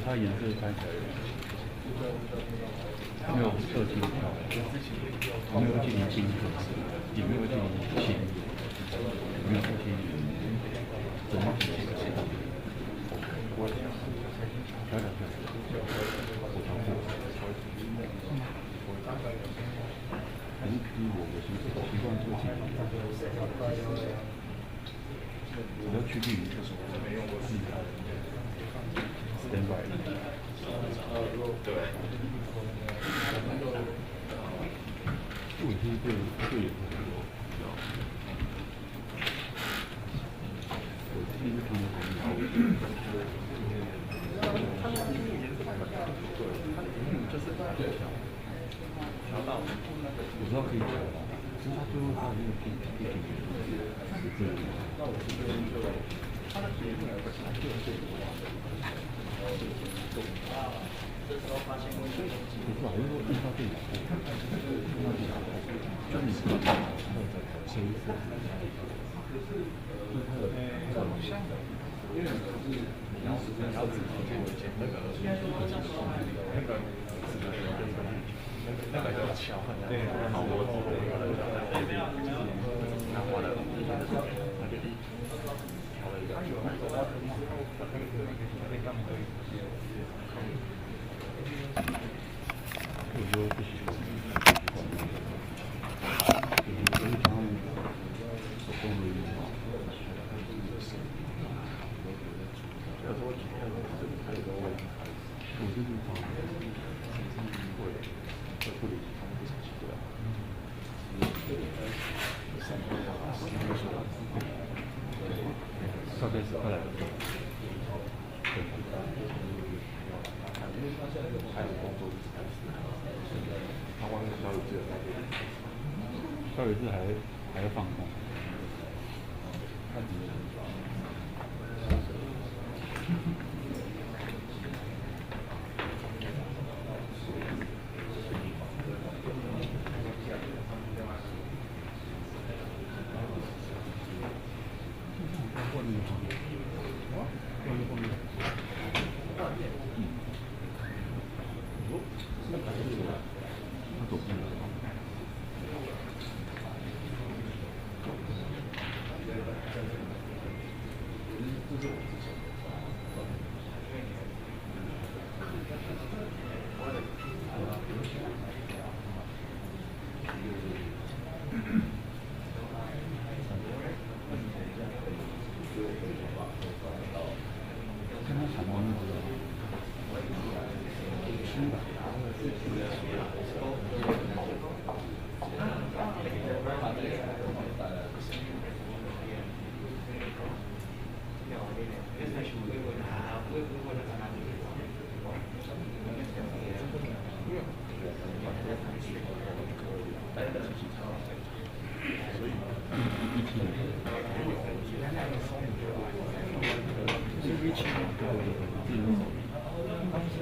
它颜色看起来没有特定的，没有进行金色，也没有进行铅，没有进行怎么写的写的，我还是依我的习惯做起，只要趋近于standby。我是对有很多，我第一个听到很好，就是调到，我知道可以调到，其实他最后他的那个地点是这里，他的节目来说，他就是这个。这时候发现问题，不是啊，我是说印到电脑后，印到电脑后，就是你可以它有在切一次，就是它有像的，因为你要自己做剪那个叫桥，对，好多字，他画的，那就调了一个。我说不喜欢，就是他们手工的衣服，要说几天还有个问题，我就是他们会不理他们不生气对吧？大概是快来的。还有工作一直开始，他外面小雨季小雨季还要放空，看你。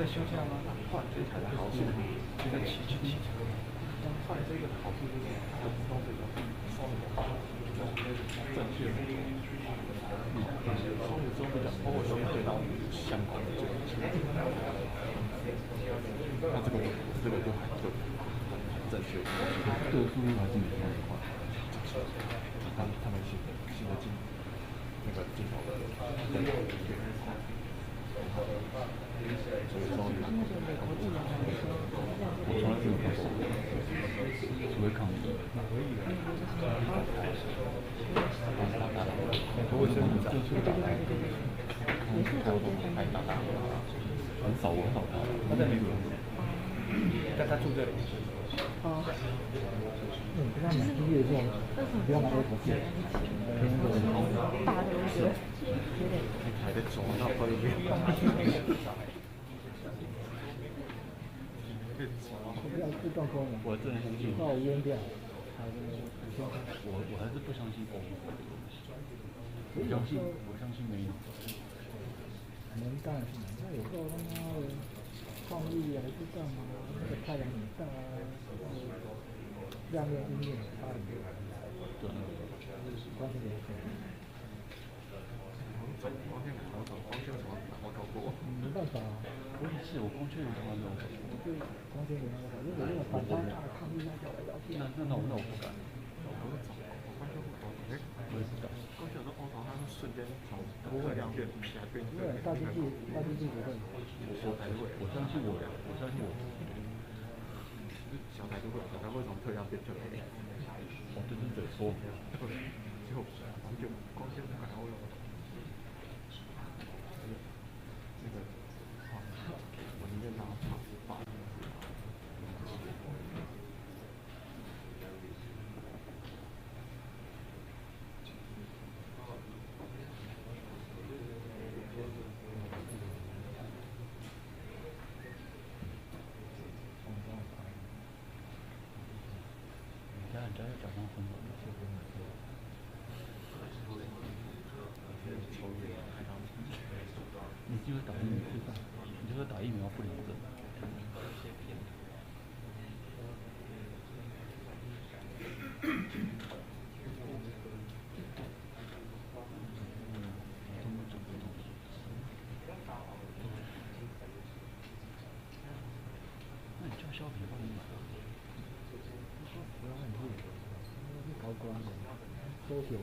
休假吗？换这台的好处，就在骑车。换这个好处就是它的装备稍微正确。稍微之后会讲，包括相对到相关的这个，那这个就很正确。这个速度还是没那么快。他们新的镜那个镜头的在哪里？我从来没有看过，除非抗议。我为什么这次打开？开打？很少他，他在美国，但他住这里。哦。你不知道买第一的时候，不要买二头片，大的我觉得有点。还在抓到后面。不要自断空了。我真的相信。把我淹掉。我还是不相信欧盟这个东西。我相信没有。能干是能干，有时候他妈的抗议还是干嘛？那个太阳很大啊，亮面阴面差很多。对。光线也是。光线怎么好搞过？没办法。我也是，我光线有什么没有搞过？光线没办法，如果那个反差大抗议那就来聊天。那我不敢。我也不敢。光线有时候欧洲它是瞬间从特亮变啪变。对，大经济不会。我相信我。小台就会从特亮变特黑。哦，这是嘴说。就光线不敢欧洲。这个，我宁愿拿它发。人家要假装昏迷，是昏迷。抽烟，你就会打疫苗吃饭，你就会打疫苗不领证。那你叫削皮帮你买啊？不要很贵，高端的，都有。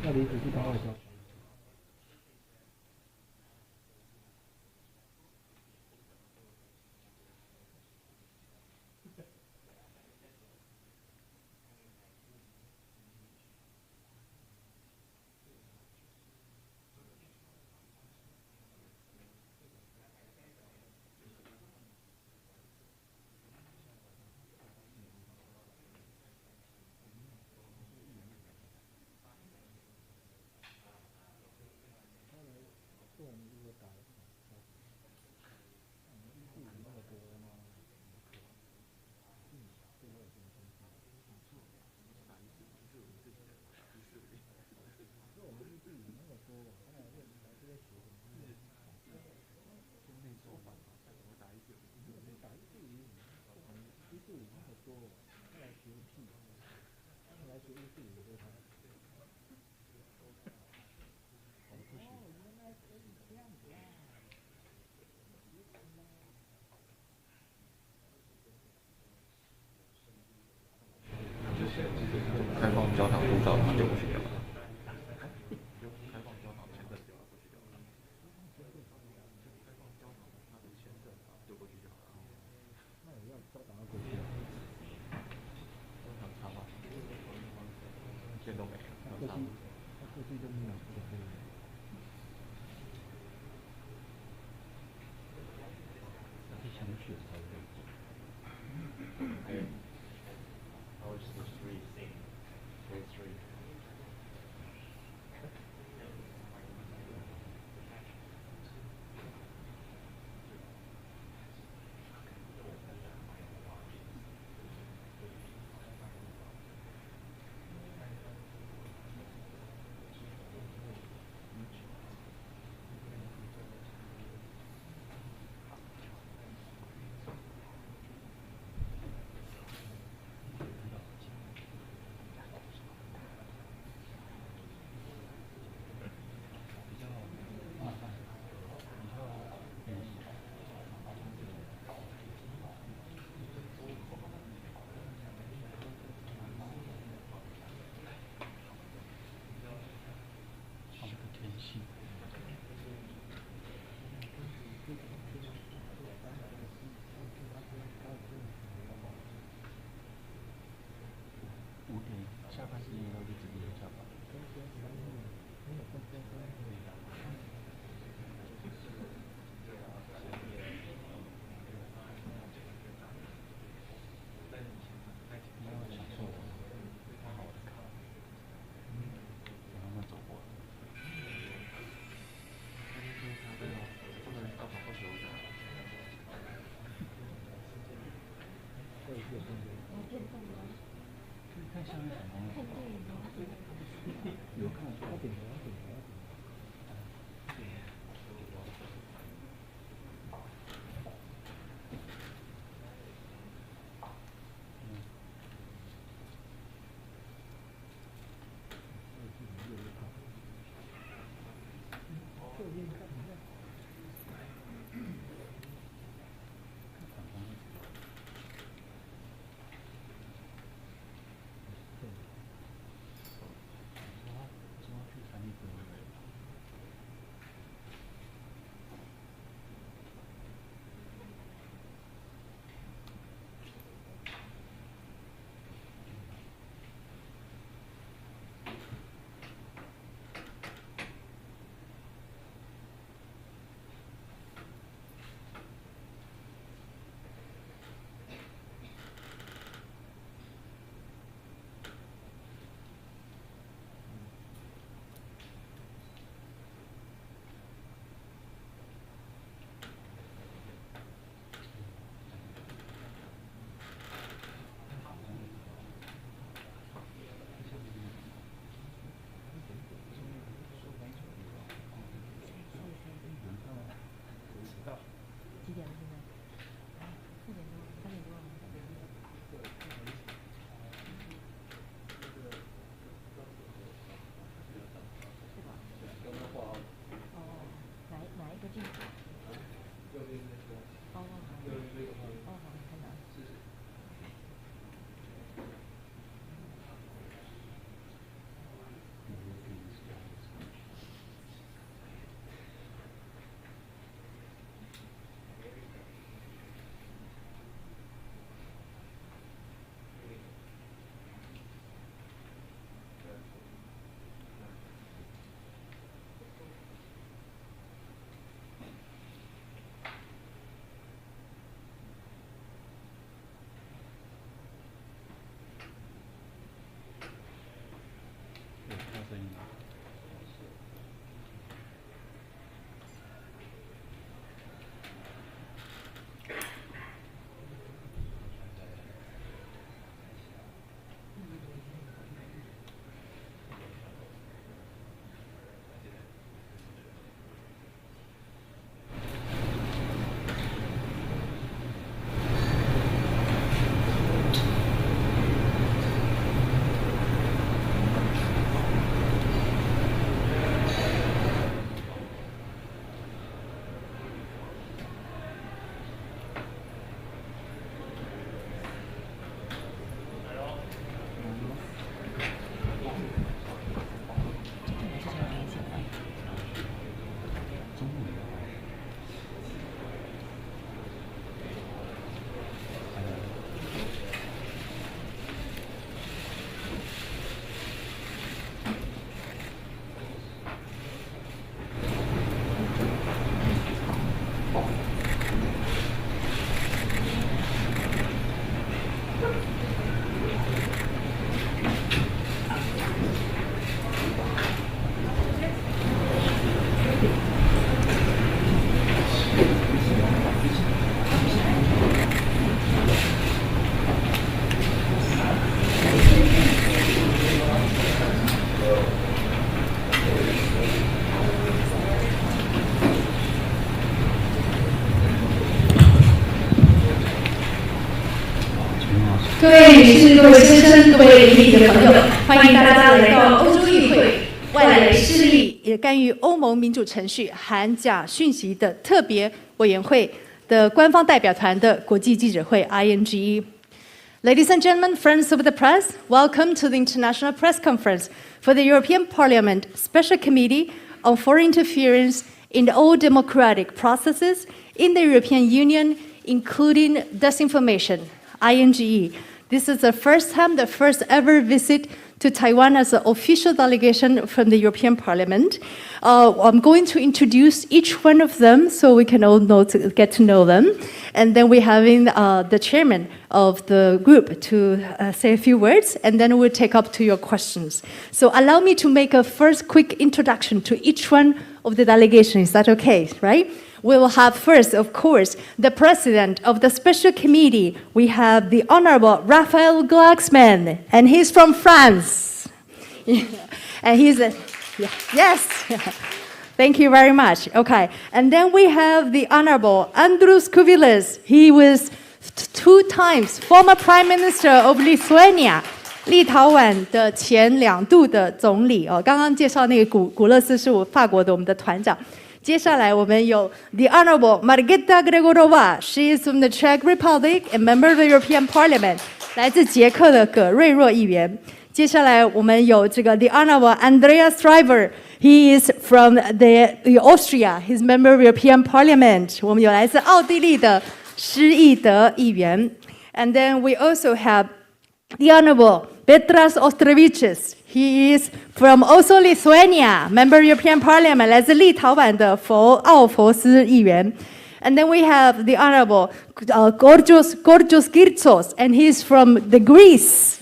那离子去当外交。开放教堂护照就不需要了。开放教堂签证就不需要了。开放教堂他的签证就过去就好了。那也要照打过去啊。很差吗？签都没了。他过去就没有就可以了。那是想选才会。How is the street? Great street. 我各位女士、各位先生、各位媒体的朋友，欢迎大家来到欧洲议会外来势力也干预欧盟民主程序含假讯息的特别委员会的官方代表团的国际记者会 INGE。Ladies and gentlemen, friends of the press, welcome to the International Press Conference for the European Parliament Special Committee on Foreign Interference in all democratic processes in the European Union, including disinformation, INGE. This is the first time, the first ever visit to Taiwan as an official delegation from the European Parliament. I'm going to introduce each one of them so we can all get to know them. And then we're having the chairman of the group to say a few words, and then we'll take up to your questions. So allow me to make a first quick introduction to each one of the delegation. Is that okay, right? We will have first, of course, the president of the special committee. We have the Honorable Raphael Glucksmann, and he's from France. And he's a, yes. Thank you very much. Okay. And then we have the Honorable Andrius Kubilius. He was 2 times former Prime Minister of Lithuania. 立陶宛的前2度的总理哦，刚刚介绍那个古勒斯是法国的我们的团长。接下来我们有 The Honorable Margita Gregorova. She is from the Czech Republic and member of the European Parliament. 来自捷克的葛瑞若议员。接下来我们有这个 The Honorable Andreas Schreiber. He is from the Austria. He's member of European Parliament. 我们有来自奥地利的施义德议员。And then we also have the Honorable Petras Ostrevičius. He is from also Lithuania, member of European Parliament. 来自立陶宛的奥佛斯议员。And then we have the Honorable Georgios Kirtsos, and he's from the Greece.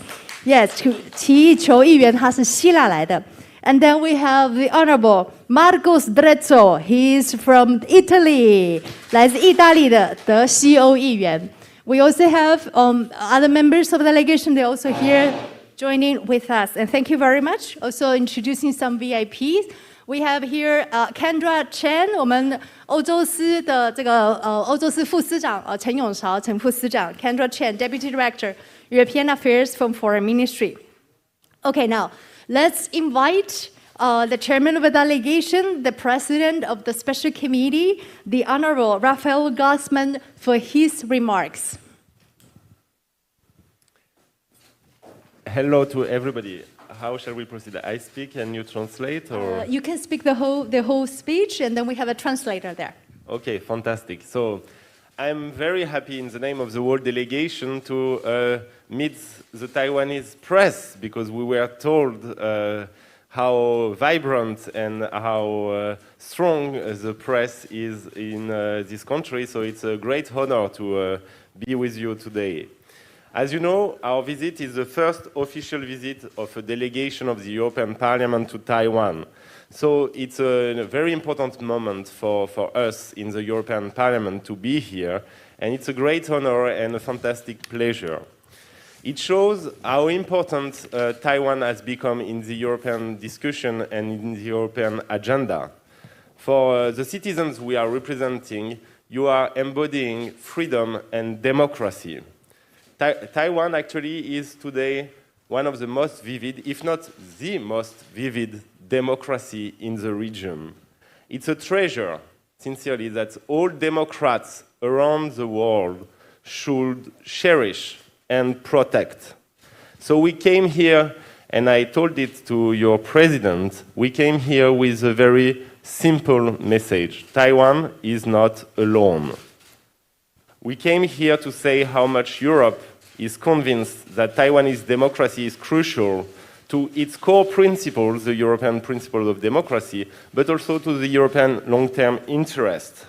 Yes, 体育球议员，他是希腊来的。And then we have the Honorable Marcos Drezzo. He's from Italy. 来自意大利的德西欧议员。We also have other members of the delegation. They're also here joining with us. And thank you very much. Also introducing some VIPs. We have here Kendra Chen, 我们欧洲司的这个欧洲司副司长陈永韶陈副司长 Kendra Chen, Deputy Director, European Affairs from Foreign Ministry. Okay, now let's invite the chairman of the delegation, the president of the special committee, the Honorable Raphael Gassman, for his remarks. Hello to everybody. How shall we proceed? I speak and you translate, or you can speak the whole speech, and then we have a translator there. Okay, fantastic. So I'm very happy in the name of the whole delegation to meet the Taiwanese press, because we were told how vibrant and how strong the press is in this country. So it's a great honor to be with you today. As you know, our visit is the first official visit of a delegation of the European Parliament to Taiwan. So it's a very important moment for us in the European Parliament to be here, and it's a great honor and a fantastic pleasure. It shows how important Taiwan has become in the European discussion and in the European agenda. For the citizens we are representing, you are embodying freedom and democracy. Taiwan actually is today one of the most vivid, if not the most vivid, democracy in the region. It's a treasure, sincerely, that all democrats around the world should cherish and protect. So we came here, and I told it to your president, we came here with a very simple message. Taiwan is not alone. We came here to say how much Europe is convinced that Taiwanese democracy is crucial to its core principles, the European principles of democracy, but also to the European long-term interest.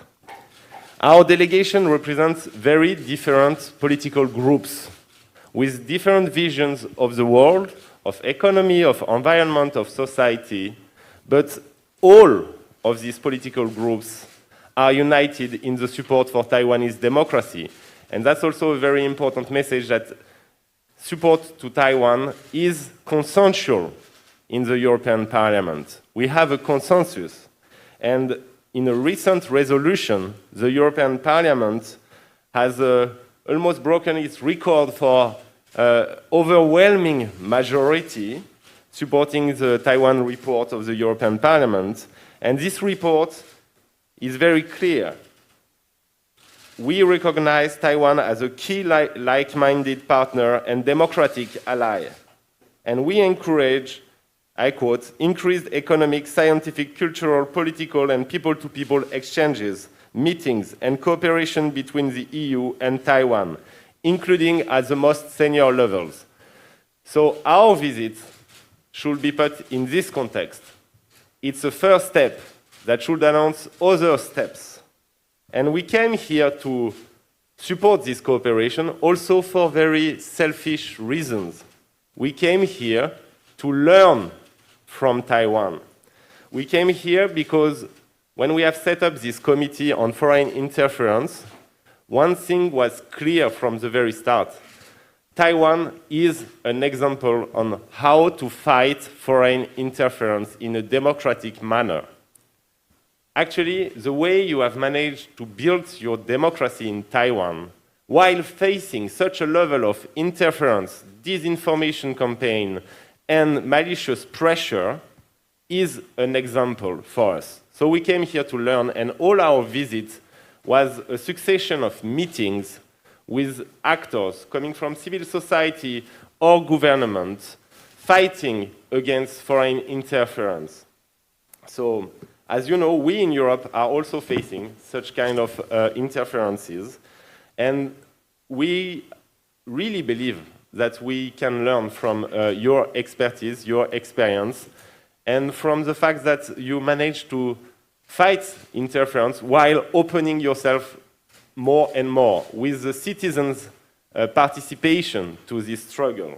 Our delegation represents very different political groups with different visions of the world, of economy, of environment, of society, but all of these political groups are united in the support for Taiwanese democracy. And that's also a very important message, that support to Taiwan is consensual in the European Parliament. We have a consensus. And in a recent resolution, the European Parliament has almost broken its record for overwhelming majority supporting the Taiwan report of the European Parliament. And this report is very clear. We recognize Taiwan as a key like-minded partner and democratic ally. And we encourage, I quote, increased economic, scientific, cultural, political, and people-to-people exchanges, meetings, and cooperation between the EU and Taiwan, including at the most senior levels. So our visit should be put in this context. It's a first step that should announce other steps. And we came here to support this cooperation also for very selfish reasons. We came here to learn from Taiwan. We came here because when we have set up this committee on foreign interference, one thing was clear from the very start. Taiwan is an example on how to fight foreign interference in a democratic manner. Actually, the way you have managed to build your democracy in Taiwan while facing such a level of interference, disinformation campaign, and malicious pressure is an example for us. So we came here to learn, and all our visits was a succession of meetings with actors coming from civil society or government fighting against foreign interference. So, as you know, we in Europe are also facing such kind of interferences, and we really believe that we can learn from your expertise, your experience, and from the fact that you managed to fight interference while opening yourself more and more with the citizens' participation to this struggle.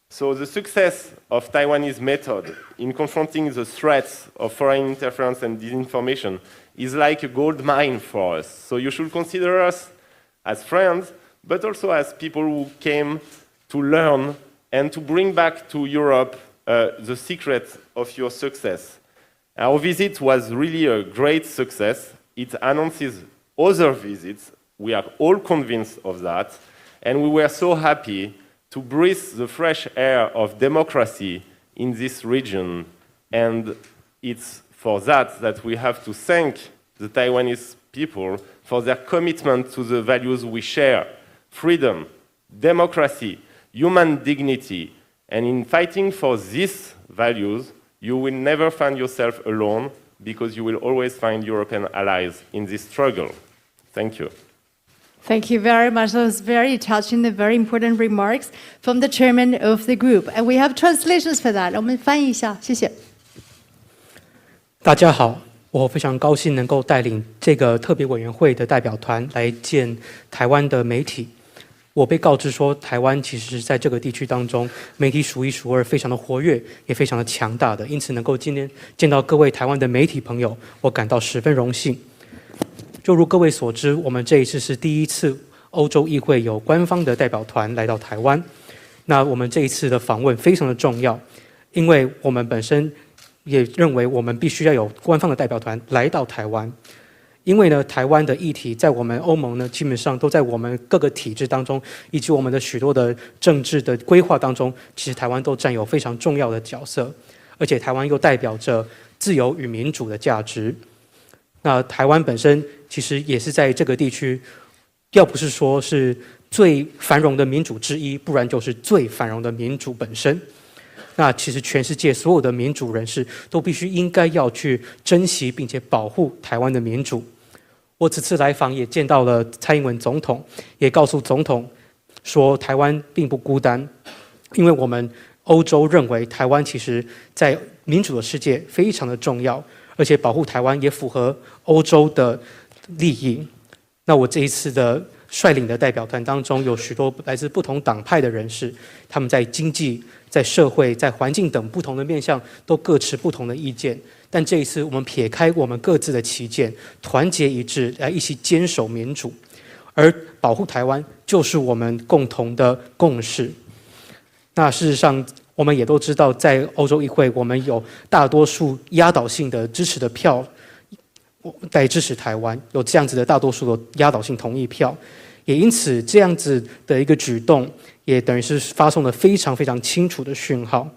So the success of Taiwanese method in confronting the threats of foreign interference and disinformation is like a gold mine for us. So you should consider us as friends, but also as people who came to learn and to bring back to Europe the secret of your success. Our visit was really a great success. It announces other visits. We are all convinced of that. And we were so happy to breathe the fresh air of democracy in this region. And it's for that we have to thank the Taiwanese people for their commitment to the values we share: freedom, democracy, human dignity. And in fighting for these values, you will never find yourself alone, because you will always find European allies in this struggle. Thank you. Thank you very much. Those very touching and very important remarks from the chairman of the group. And we have translations for that. 我们翻译一下，谢谢。大家好，我非常高兴能够带领这个特别委员会的代表团来见台湾的媒体。我被告知说，台湾其实在这个地区当中，媒体数一数二，非常的活跃，也非常的强大的。因此，能够今天见到各位台湾的媒体朋友，我感到十分荣幸。就如各位所知，我们这一次是第一次欧洲议会有官方的代表团来到台湾。那我们这一次的访问非常的重要，因为我们本身也认为我们必须要有官方的代表团来到台湾。因为呢，台湾的议题在我们欧盟呢，基本上都在我们各个体制当中，以及我们的许多的政治的规划当中，其实台湾都占有非常重要的角色，而且台湾又代表着自由与民主的价值。那台湾本身其实也是在这个地区，要不是说是最繁荣的民主之一，不然就是最繁荣的民主本身。那其实全世界所有的民主人士都必须应该要去珍惜并且保护台湾的民主。我此次来访也见到了蔡英文总统，也告诉总统说台湾并不孤单，因为我们欧洲认为台湾其实在民主的世界非常的重要，而且保护台湾也符合欧洲的利益。那我这一次的率领的代表团当中，有许多来自不同党派的人士，他们在经济、在社会、在环境等不同的面向都各持不同的意见。但这一次，我们撇开我们各自的歧见，团结一致，来一起坚守民主，而保护台湾就是我们共同的共识。那事实上，我们也都知道，在欧洲议会，我们有大多数压倒性的支持的票来支持台湾，有这样子的大多数的压倒性同意票，也因此这样子的一个举动，也等于是发送了非常非常清楚的讯号，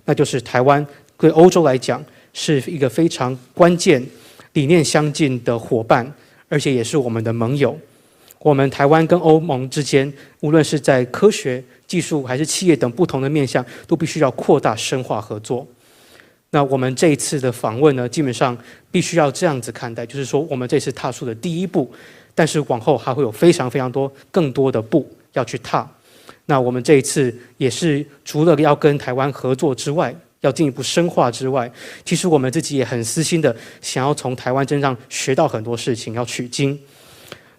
那就是台湾对欧洲来讲是一个非常关键、理念相近的伙伴，而且也是我们的盟友。我们台湾跟欧盟之间，无论是在科学、技术还是企业等不同的面向，都必须要扩大深化合作。那我们这一次的访问呢，基本上必须要这样子看待，就是说我们这次踏出的第一步，但是往后还会有非常非常多更多的步要去踏。那我们这一次也是除了要跟台湾合作之外，要进一步深化之外，其实我们自己也很私心的想要从台湾身上学到很多事情，要取经。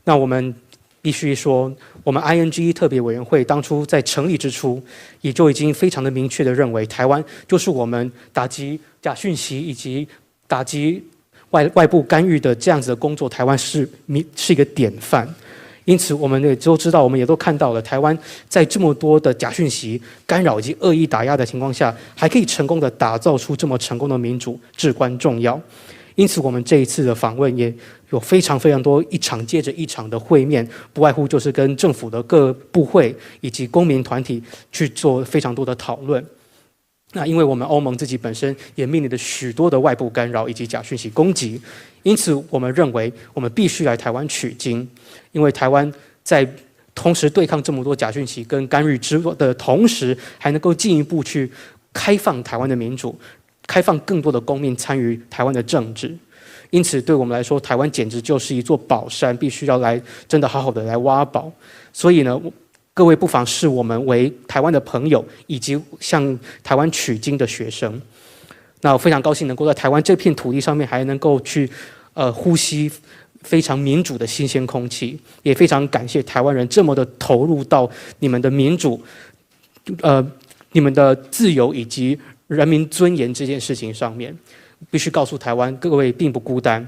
那我们必须说，我们 ING 特别委员会当初在成立之初，也就已经非常的明确的认为，台湾就是我们打击假讯息以及打击外部干预的这样子的工作，台湾是一个典范。因此，我们也都知道，我们也都看到了，台湾在这么多的假讯息干扰以及恶意打压的情况下，还可以成功的打造出这么成功的民主，至关重要。因此，我们这一次的访问也有非常非常多一场接着一场的会面，不外乎就是跟政府的各部会以及公民团体去做非常多的讨论。那因为我们欧盟自己本身也面临着许多的外部干扰以及假讯息攻击，因此我们认为我们必须来台湾取经，因为台湾在同时对抗这么多假讯息跟干预之的同时，还能够进一步去开放台湾的民主，开放更多的公民参与台湾的政治。因此，对我们来说，台湾简直就是一座宝山，必须要来真的好好的来挖宝。所以呢，各位不妨视我们为台湾的朋友，以及向台湾取经的学生。那我非常高兴能够在台湾这片土地上面，还能够去呼吸非常民主的新鲜空气，也非常感谢台湾人这么的投入到你们的民主、你们的自由以及人民尊严这件事情上面。必须告诉台湾各位并不孤单，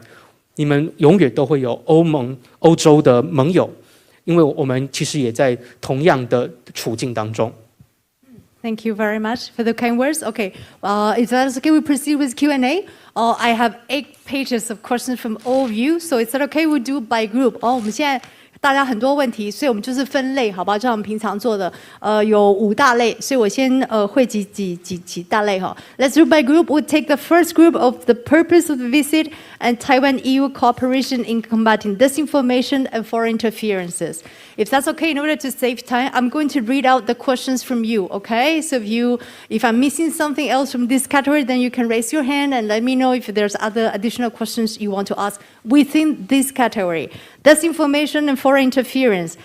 你们永远都会有欧洲的盟友，因为我们其实也在同样的处境当中。Thank you very much for the kind words. Okay, if that's okay, we proceed with Q&A. I have 8 pages of questions from all of you, so is that okay? We do by group. 我们现在大家很多问题，所以我们就是分类，好不好？就像我们平常做的，有5大类，所以我先汇集几大类哈。Let's do by group. We'll take the first group of the purpose of the visit and Taiwan-EU cooperation in combating disinformation and foreign interferences. If that's okay, in order to save time, I'm going to read out the questions from you, okay? So if I'm missing something else from this category, then you can raise your hand and let me know if there's other additional questions you want to ask within this category. Disinformation and foreign interference.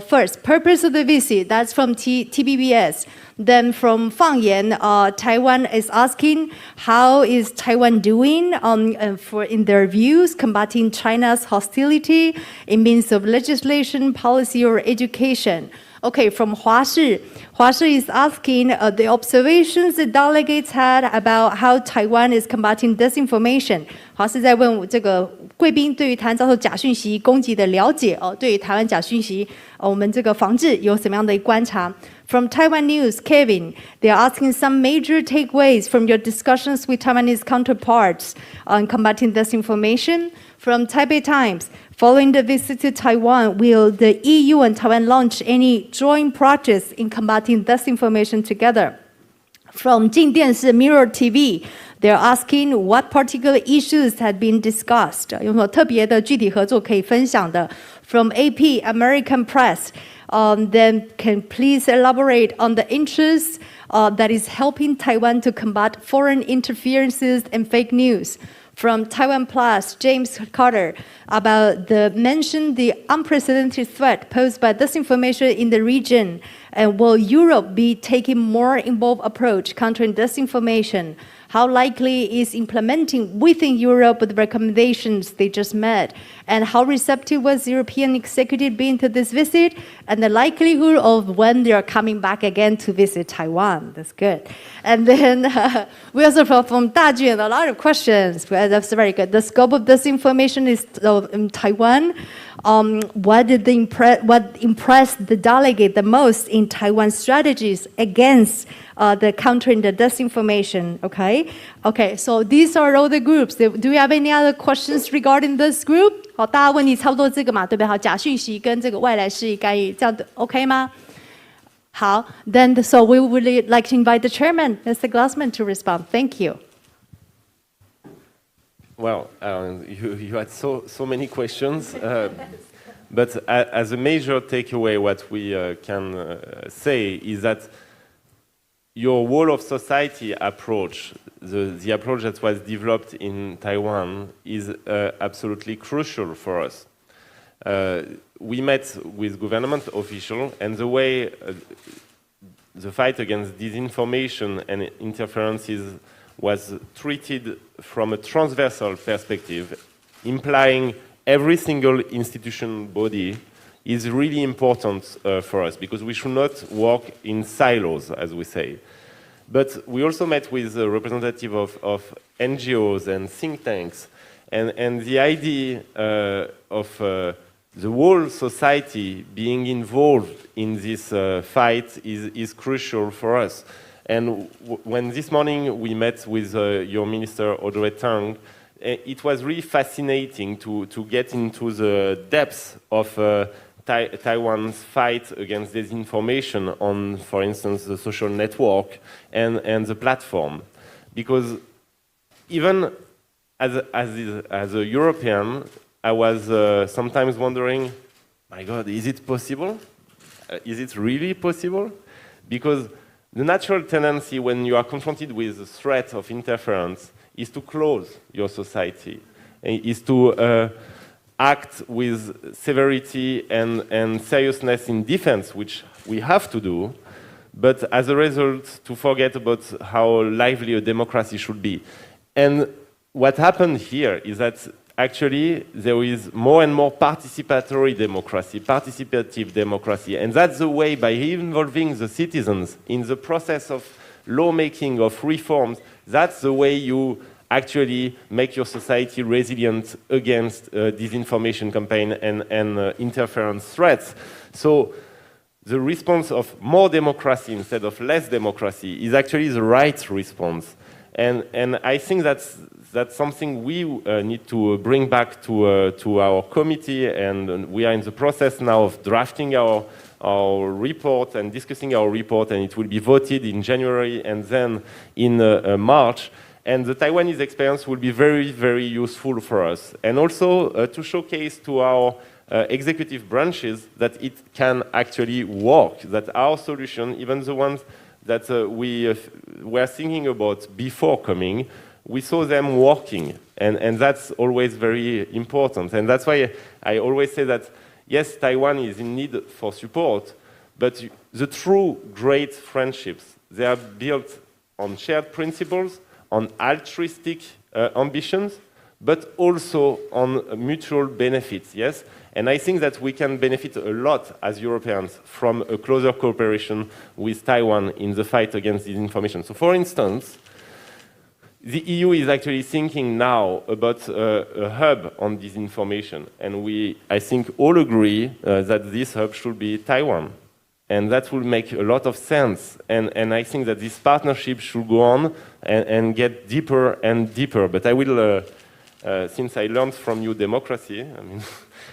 First, purpose of the visit, that's from TBBS. Then from 放言, Taiwan is asking, how is Taiwan doing in their views, combating China's hostility in means of legislation, policy, or education? Okay, from 华视 is asking the observations the delegates had about how Taiwan is combating disinformation. 华视在问这个贵宾对于台湾遭受假讯息攻击的了解对于台湾假讯息我们这个防治有什么样的观察 From Taiwan News, Kevin, they are asking some major takeaways from your discussions with Taiwanese counterparts on combating disinformation. From Taipei Times, following the visit to Taiwan, will the EU and Taiwan launch any joint projects in combating disinformation together? From 镜电视 Mirror TV, they're asking what particular issues had been discussed. 有什么特别的具体合作可以分享的 From AP, American Press, then can please elaborate on the interests that is helping Taiwan to combat foreign interferences and fake news. From Taiwan Plus, James Carter, about the unprecedented threat posed by disinformation in the region, and will Europe be taking more involved approach countering disinformation? How likely is implementing within Europe the recommendations they just made? And how receptive was the European executive being to this visit? And the likelihood of when they are coming back again to visit Taiwan. That's good. And then we also from Dajun, a lot of questions. That's very good. The scope of this information is in Taiwan. What impressed the delegate the most in Taiwan's strategies against the countering the disinformation? Okay, so these are all the groups. Do you have any other questions regarding this group? 好，大家问题差不多这个嘛，对不对？好，假讯息跟这个外来势力干预，这样的 OK 吗？好 ，then so we would like to invite the chairman, Mr. Glassman, to respond. Thank you. Well, you had so many questions, but as a major takeaway, what we can say is that your whole of society approach, the approach that was developed in Taiwan, is absolutely crucial for us. We met with government officials, and the way the fight against disinformation and interferences was treated from a transversal perspective, implying every single institution body is really important for us, because we should not work in silos, as we say. But we also met with a representative of NGOs and think tanks, and the idea of the whole society being involved in this fight is crucial for us. And when this morning we met with your minister, Audrey Tang, it was really fascinating to get into the depths of Taiwan's fight against disinformation on, for instance, the social network and the platform. Because even as a European, I was sometimes wondering, my God, is it possible? Is it really possible? Because the natural tendency when you are confronted with the threat of interference is to close your society, is to act with severity and seriousness in defense, which we have to do, but as a result, to forget about how lively a democracy should be. And what happened here is that actually there is more and more participatory democracy, participative democracy, and that's the way, by involving the citizens in the process of lawmaking, of reforms, that's the way you actually make your society resilient against disinformation campaign and interference threats. So the response of more democracy instead of less democracy is actually the right response. And I think that's something we need to bring back to our committee, and we are in the process now of drafting our report and discussing our report, and it will be voted in January and then in March. And the Taiwanese experience will be very, very useful for us. And also to showcase to our executive branches that it can actually work, that our solution, even the ones that we were thinking about before coming, we saw them working. And that's always very important. And that's why I always say that, yes, Taiwan is in need for support, but the true great friendships, they are built on shared principles, on altruistic ambitions, but also on mutual benefits, yes? And I think that we can benefit a lot as Europeans from a closer cooperation with Taiwan in the fight against disinformation. So for instance, the EU is actually thinking now about a hub on disinformation, and we, I think, all agree that this hub should be Taiwan. And that will make a lot of sense. And I think that this partnership should go on and get deeper and deeper. But I will, since I learned from you democracy, I mean,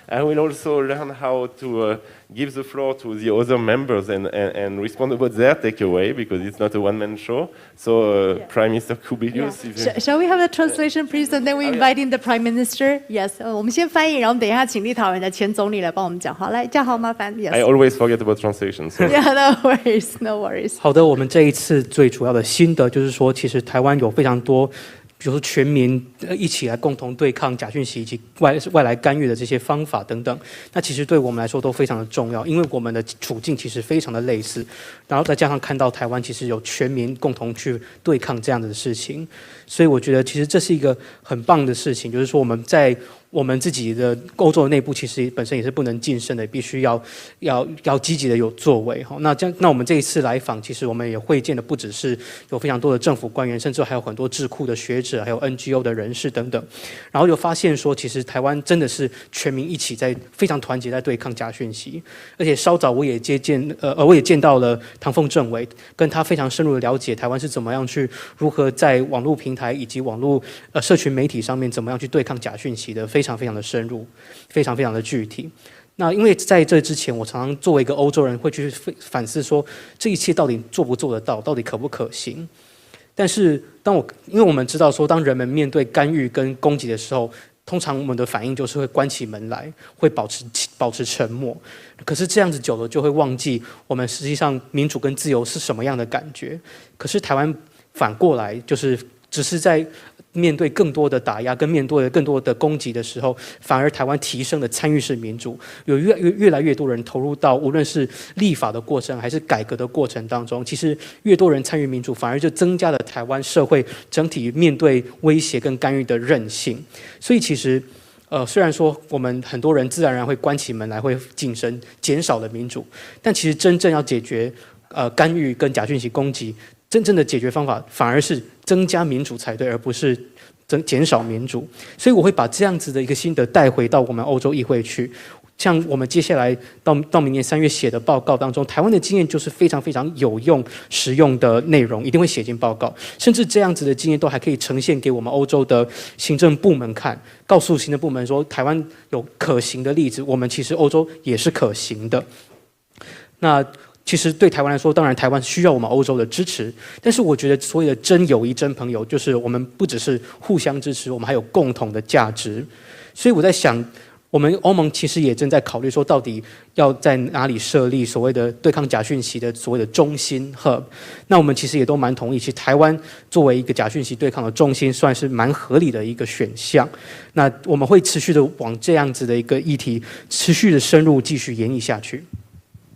I will also learn how to give the floor to the other members and respond about their takeaway, because it's not a one-man show. So, Prime Minister Kubilius. Yeah. Shall we have a translation, please? And then we invite in the Prime Minister. Yes. 我们先翻译，然后等一下请立陶宛的前总理来帮我们讲话。来，嘉豪麻烦。Yes. I always forget about translation. So. Yeah, no worries, no worries. 好的，我们这一次最主要的心得就是说，其实台湾有非常多。比如说全民一起来共同对抗假讯息以及外来干预的这些方法等等，那其实对我们来说都非常的重要，因为我们的处境其实非常的类似，然后再加上看到台湾其实有全民共同去对抗这样的事情，所以我觉得其实这是一个很棒的事情，就是说我们在我们自己的欧洲的内部其实本身也是不能晋升的，必须要积极的有作为。那我们这一次来访，其实我们也会见的不只是有非常多的政府官员，甚至还有很多智库的学者，还有 NGO 的人士等等。然后就发现说，其实台湾真的是全民一起在非常团结在对抗假讯息。而且稍早我也见到了唐凤政委，跟他非常深入的了解台湾是怎么样去如何在网络平台以及网络社群媒体上面怎么样去对抗假讯息的。非常非常的深入，非常非常的具体。那因为在这之前，我常常作为一个欧洲人，会去反思说，这一切到底做不做得到，到底可不可行？但是因为我们知道说，当人们面对干预跟攻击的时候，通常我们的反应就是会关起门来，会保持沉默。可是这样子久了，就会忘记我们实际上民主跟自由是什么样的感觉。可是台湾反过来，就是只是在面对更多的打压跟面对更多的攻击的时候，反而台湾提升了参与式民主，有越来越多人投入到无论是立法的过程还是改革的过程当中。其实越多人参与民主，反而就增加了台湾社会整体面对威胁跟干预的韧性。所以其实虽然说我们很多人自然而然会关起门来会晋升，减少了民主，但其实真正要解决干预跟假讯息攻击，真正的解决方法反而是增加民主才对，而不是减少民主。所以我会把这样子的一个心得带回到我们欧洲议会去。像我们接下来到明年3月写的报告当中，台湾的经验就是非常非常有用、实用的内容，一定会写进报告。甚至这样子的经验都还可以呈现给我们欧洲的行政部门看，告诉行政部门说，台湾有可行的例子，我们其实欧洲也是可行的。那其实对台湾来说，当然台湾需要我们欧洲的支持，但是我觉得所谓的真友谊、真朋友，就是我们不只是互相支持，我们还有共同的价值。所以我在想，我们欧盟其实也正在考虑说，到底要在哪里设立所谓的对抗假讯息的所谓的中心 hub。那我们其实也都蛮同意，其实台湾作为一个假讯息对抗的中心，算是蛮合理的一个选项。那我们会持续的往这样子的一个议题，持续的深入继续研议下去。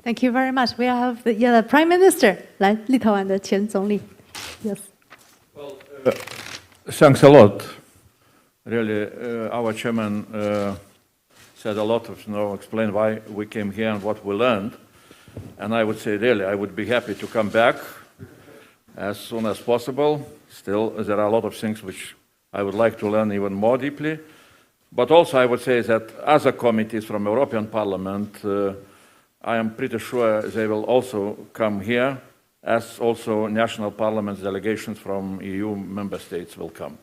Thank you very much. We have the Prime Minister. 来，立陶宛的前总理。Yes. Well, thanks a lot. Really, our chairman said a lot of, explain why we came here and what we learned. And I would say, really, I would be happy to come back as soon as possible. Still, there are a lot of things which I would like to learn even more deeply. But also, I would say that other committees from European Parliament, I am pretty sure they will also come here, as also national parliaments delegations from EU member states will come.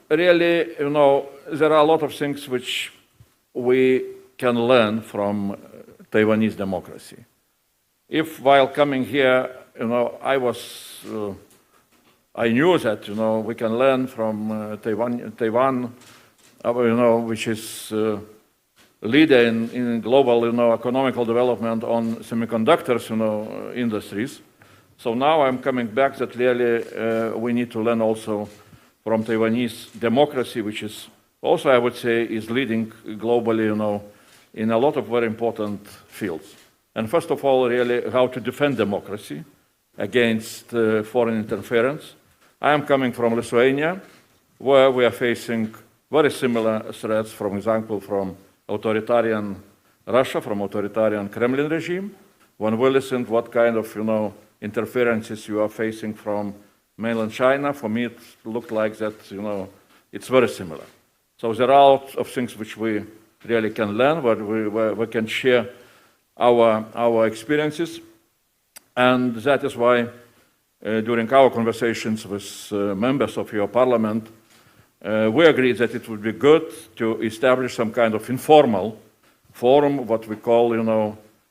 Really, there are a lot of things which we can learn from Taiwanese democracy. If while coming here, I knew that, we can learn from Taiwan, which is leader in global, economical development on semiconductors, industries. So now I'm coming back that really we need to learn also from Taiwanese democracy, which is also, I would say, is leading globally, in a lot of very important fields. And first of all, really, how to defend democracy against foreign interference. I am coming from Lithuania, where we are facing very similar threats, for example, from authoritarian Russia, from authoritarian Kremlin regime. When we listened what kind of, interferences you are facing from mainland China, for me it looked like that, it's very similar. So there are a lot of things which we really can learn, where we can share our experiences. And that is why during our conversations with members of your parliament, we agreed that it would be good to establish some kind of informal forum, what we call,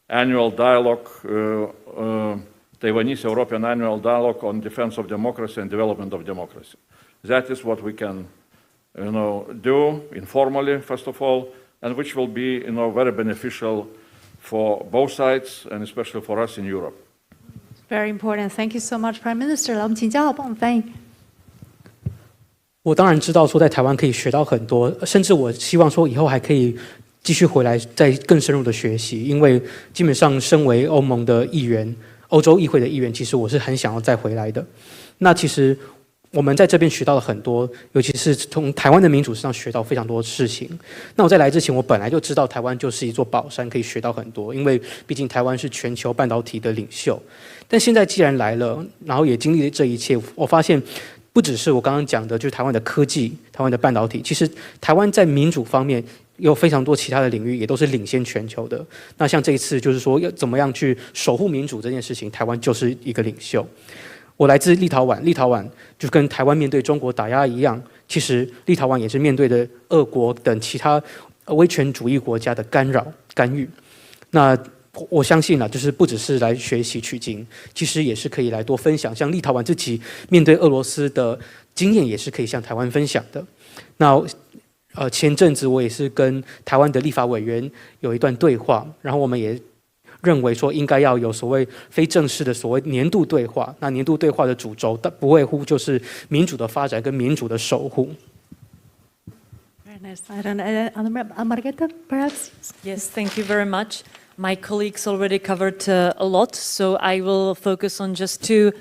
annual dialogue, Taiwanese-European annual dialogue on defense of democracy and development of democracy. That is what we can, do informally, first of all, and which will be, very beneficial for both sides and especially for us in Europe. Very important. Thank you so much, Prime Minister. 来，我们请嘉豪帮我们翻译。我当然知道说在台湾可以学到很多，甚至我希望说以后还可以继续回来再更深入的学习，因为基本上身为欧盟的议员、欧洲议会的议员，其实我是很想要再回来的。那其实我们在这边学到了很多，尤其是从台湾的民主上学到非常多事情。那我在来之前，我本来就知道台湾就是一座宝山，可以学到很多，因为毕竟台湾是全球半导体的领袖。但现在既然来了，然后也经历了这一切，我发现不只是我刚刚讲的，就是台湾的科技、台湾的半导体，其实台湾在民主方面有非常多其他的领域也都是领先全球的。那像这一次就是说要怎么样去守护民主这件事情，台湾就是一个领袖。我来自立陶宛，立陶宛就跟台湾面对中国打压一样，其实立陶宛也是面对的俄国等其他威权主义国家的干扰、干预。那我相信就是不只是来学习取经，其实也是可以来多分享。像立陶宛自己面对俄罗斯的经验，也是可以向台湾分享的。那前阵子我也是跟台湾的立法委员有一段对话，然后我们也认为说应该要有所谓非正式的所谓年度对话。那年度对话的主轴，不外乎就是民主的发展跟民主的守护。Very nice. I don't know, Margareta, perhaps? Yes, thank you very much. My colleagues already covered a lot, so I will focus on just two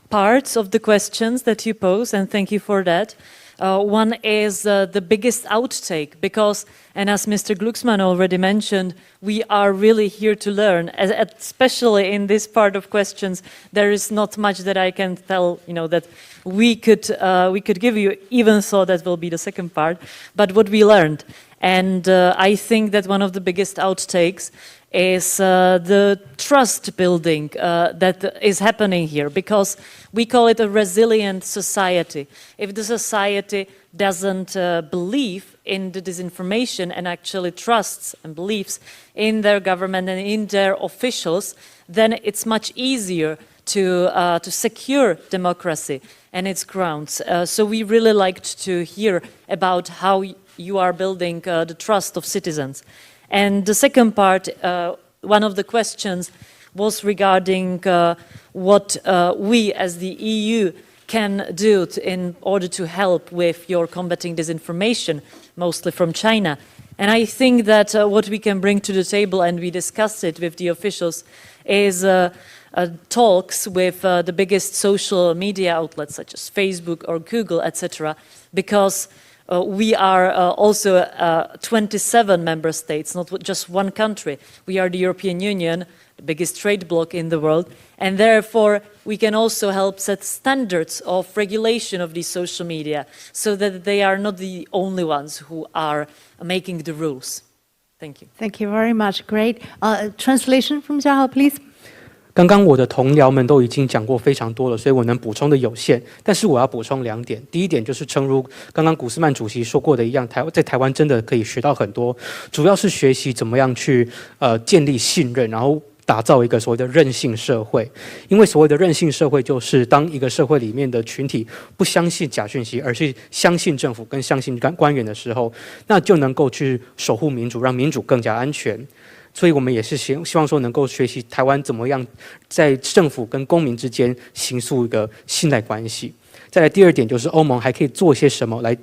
parts of the questions that you pose, and thank you for that. One is the biggest outtake because, and as Mr. Glucksmann already mentioned, we are really here to learn. Especially in this part of questions, there is not much that I can tell, that we could give you, even though that will be the second part, but what we learned. And I think that one of the biggest outtakes is the trust building that is happening here, because we call it a resilient society. If the society doesn't believe in the disinformation and actually trusts and believes in their government and in their officials, then it's much easier to secure democracy and its grounds. So we really liked to hear about how you are building the trust of citizens. And the second part, one of the questions was regarding what we as the EU can do in order to help with your combating disinformation, mostly from China. And I think that what we can bring to the table, and we discussed it with the officials, is talks with the biggest social media outlets such as Facebook or Google, etc., because we are also 27 member states, not just one country. We are the European Union, the biggest trade bloc in the world, and therefore we can also help set standards of regulation of these social media so that they are not the only ones who are making the rules. Thank you. Thank you very much. Great. Translation from Jiahao, please. 刚刚我的同僚们都已经讲过非常多了，所以我能补充的有限。但是我要补充2点。第一点就是，诚如刚刚古斯曼主席说过的一样，在台湾真的可以学到很多，主要是学习怎么样去建立信任，然后打造一个所谓的韧性社会。因为所谓的韧性社会，就是当一个社会里面的群体不相信假讯息，而是相信政府跟相信官员的时候，那就能够去守护民主，让民主更加安全。所以我们也是希望说能够学习台湾怎么样在政府跟公民之间形塑一个信赖关系。再来第2点就是欧盟还可以做些什么来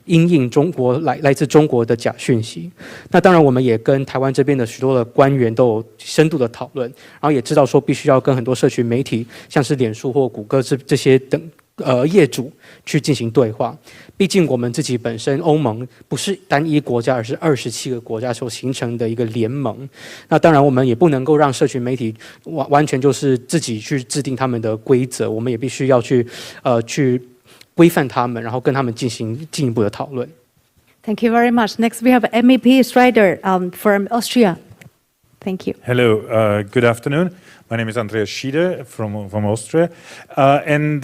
因应中国来自中国的假讯息。那当然我们也跟台湾这边的许多的官员都有深度的讨论，然后也知道说必须要跟很多社群媒体，像是脸书或谷歌这些等业主去进行对话。毕竟我们自己本身欧盟不是单一国家，而是27个国家所形成的一个联盟。那当然我们也不能够让社群媒体完全就是自己去制定他们的规则，我们也必须要去规范他们，然后跟他们进行进一步的讨论。Thank you very much. Next we have MEP Strider from Austria. Thank you. Hello, good afternoon. My name is Andreas Schieder from Austria. And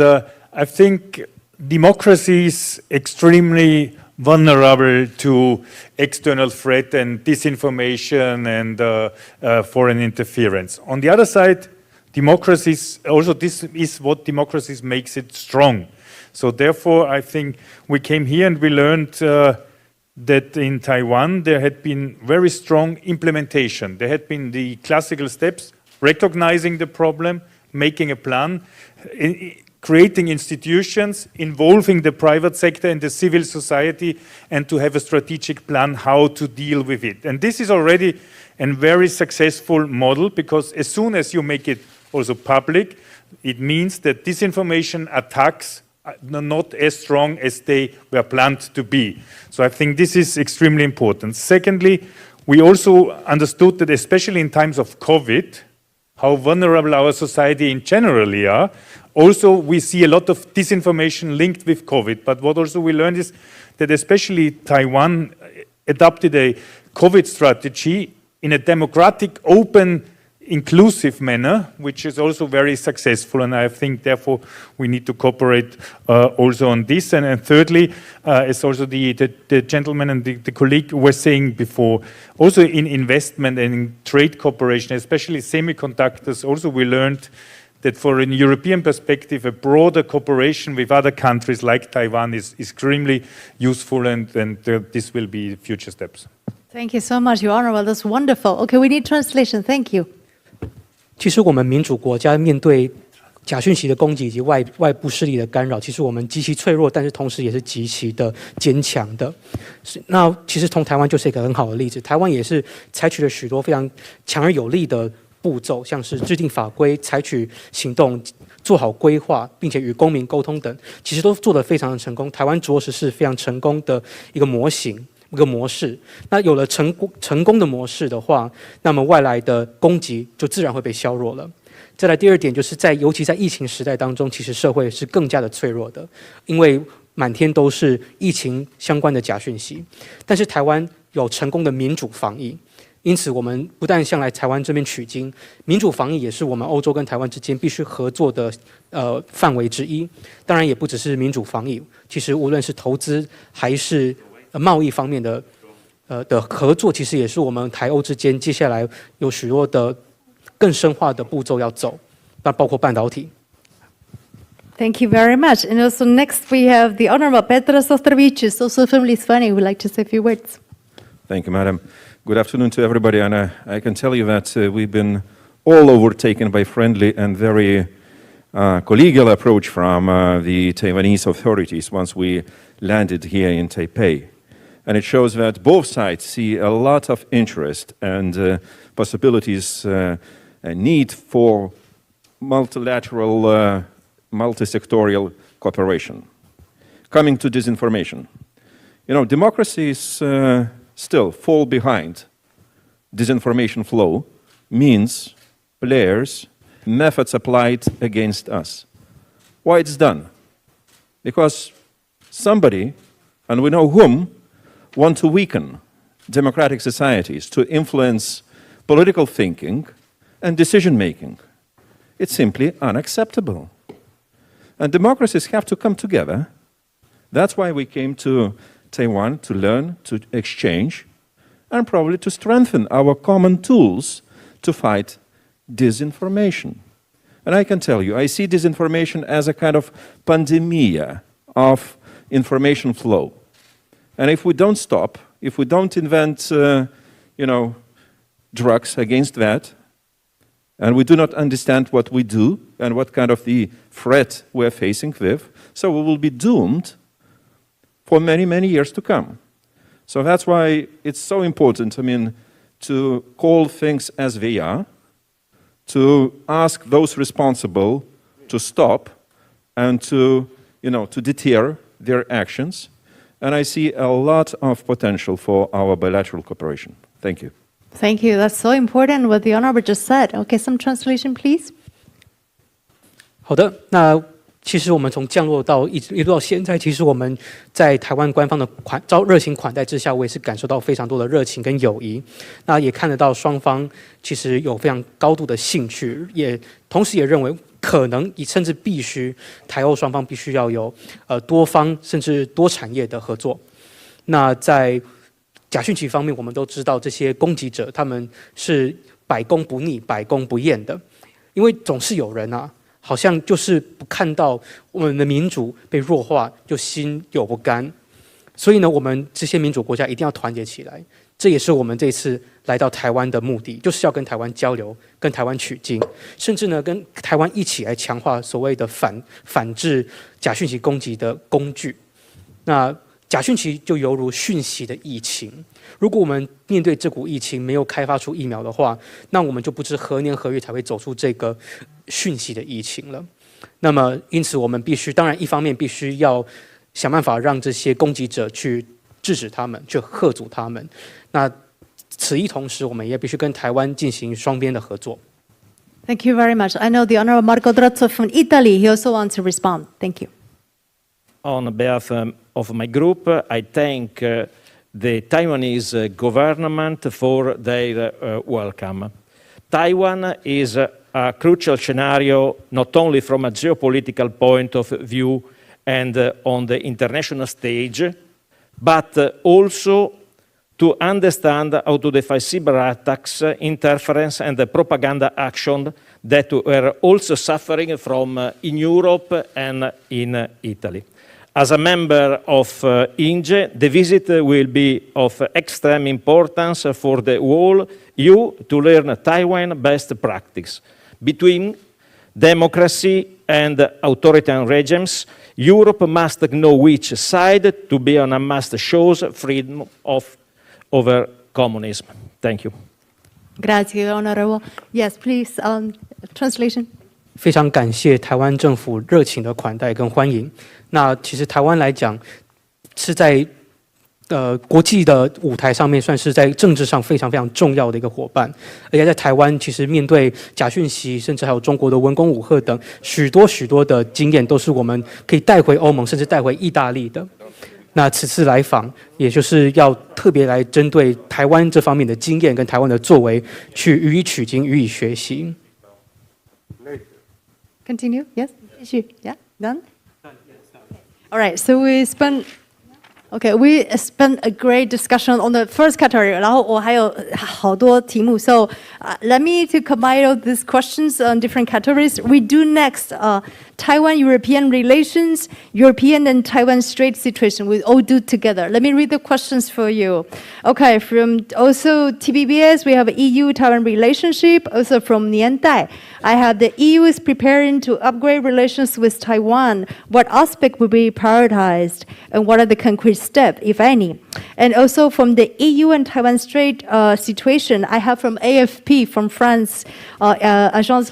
I think democracy is extremely vulnerable to external threat and disinformation and foreign interference. On the other side, democracies, also this is what democracies makes it strong. So therefore, I think we came here and we learned that in Taiwan there had been very strong implementation. There had been the classical steps, recognizing the problem, making a plan, creating institutions, involving the private sector and the civil society, and to have a strategic plan how to deal with it. And this is already a very successful model, because as soon as you make it also public, it means that disinformation attacks are not as strong as they were planned to be. So I think this is extremely important. Secondly, we also understood that especially in times of COVID, how vulnerable our society in generally are. Also, we see a lot of disinformation linked with COVID. But what also we learned is that especially Taiwan adopted a COVID strategy in a democratic, open, inclusive manner, which is also very successful. And I think, therefore, we need to cooperate also on this. And thirdly, as also the gentleman and the colleague were saying before, also in investment and in trade cooperation, especially semiconductors, also we learned that for a European perspective, a broader cooperation with other countries like Taiwan is extremely useful, and this will be future steps. Thank you so much, Your Honor. Well, that's wonderful. Okay, we need translation. Thank you. 其实我们民主国家面对假讯息的攻击以及外部势力的干扰，其实我们极其脆弱，但是同时也是极其的坚强的。那其实从台湾就是一个很好的例子，台湾也是采取了许多非常强而有力的步骤，像是制定法规、采取行动、做好规划，并且与公民沟通等，其实都做得非常的成功。台湾着实是非常成功的一个模型、一个模式。那有了成功的模式的话，那么外来的攻击就自然会被削弱了。再来第二点，就是尤其在疫情时代当中，其实社会是更加的脆弱的，因为满天都是疫情相关的假讯息。但是台湾有成功的民主防疫，因此我们不但向来台湾这边取经，民主防疫也是我们欧洲跟台湾之间必须合作的范围之一。当然也不只是民主防疫，其实无论是投资还是贸易方面的合作，其实也是我们台欧之间接下来有许多的更深化的步骤要走，那包括半导体。Thank you very much. And also next we have the Honorable Petros Ostrovicius, also from Lithuania, who would like to say a few words. Thank you, Madam. Good afternoon to everybody. And I can tell you that we've been all overtaken by friendly and very collegial approach from the Taiwanese authorities once we landed here in Taipei. And it shows that both sides see a lot of interest and possibilities, a need for multilateral, multi-sectorial cooperation. Coming to disinformation. You know, democracies still fall behind. Disinformation flow means players, methods applied against us. Why it's done? Because somebody, and we know whom, want to weaken democratic societies to influence political thinking and decision-making. It's simply unacceptable. And democracies have to come together. That's why we came to Taiwan, to learn, to exchange, and probably to strengthen our common tools to fight disinformation. And I can tell you, I see disinformation as a kind of pandemia of information flow. And if we don't stop, if we don't invent, drugs against that, and we do not understand what we do and what kind of the threat we're facing with, so we will be doomed for many, many years to come. So that's why it's so important, to call things as they are, to ask those responsible to stop and to deter their actions. And I see a lot of potential for our bilateral cooperation. Thank you. Thank you. That's so important what the Honorable just said. Okay, some translation, please. 好的，那其实我们从降落到一路到现在，其实我们在台湾官方的热情款待之下，我也是感受到非常多的热情跟友谊。那也看得到双方其实有非常高度的兴趣，同时也认为可能甚至必须台欧双方必须要有多方甚至多产业的合作。那在假讯息方面，我们都知道这些攻击者他们是百攻不逆、百攻不厌的，因为总是有人好像就是不看到我们的民主被弱化，就心有不甘。所以呢，我们这些民主国家一定要团结起来。这也是我们这次来到台湾的目的，就是要跟台湾交流，跟台湾取经，甚至呢，跟台湾一起来强化所谓的反制假讯息攻击的工具。那假讯息就犹如讯息的疫情，如果我们面对这股疫情没有开发出疫苗的话，那我们就不知何年何月才会走出这个讯息的疫情了。那么，因此我们当然一方面必须要想办法让这些攻击者去制止他们，去嚇阻他们。那此一同时，我们也必须跟台湾进行双边的合作。Thank you very much. I know the Honorable Marco Drozzo from Italy. He also wants to respond. Thank you. On behalf of my group, I thank the Taiwanese government for their welcome. Taiwan is a crucial scenario not only from a geopolitical point of view and on the international stage, but also to understand how to defy cyber attacks, interference and the propaganda action that we're also suffering from in Europe and in Italy. As a member of INGE, the visit will be of extreme importance for the whole EU to learn Taiwan best practice. Between democracy and authoritarian regimes, Europe must know which side to be on and must show freedom over communism. Thank you. Grazie, Honorable. Yes, please, translation. 非常感谢台湾政府热情的款待跟欢迎。那其实台湾来讲，是在国际的舞台上面，算是在政治上非常非常重要的一个伙伴。而且在台湾，其实面对假讯息，甚至还有中国的文攻武吓等许多的经验，都是我们可以带回欧盟，甚至带回意大利的。那此次来访，也就是要特别来针对台湾这方面的经验跟台湾的作为，去予以取经，予以学习。Continue. Yes. Yeah. Done. All right. So we spent a great discussion on the first category. 然后我还有好多题目. So let me to combine all these questions on different categories. We do next Taiwan-European relations, European and Taiwan Strait situation. We all do together. Let me read the questions for you. Okay, from also TBBS, we have EU-Taiwan relationship. Also from Niandai, I have the EU is preparing to upgrade relations with Taiwan. What aspect will be prioritized? And what are the concrete steps, if any? And also from the EU and Taiwan Strait situation, I have from AFP, from France, Agence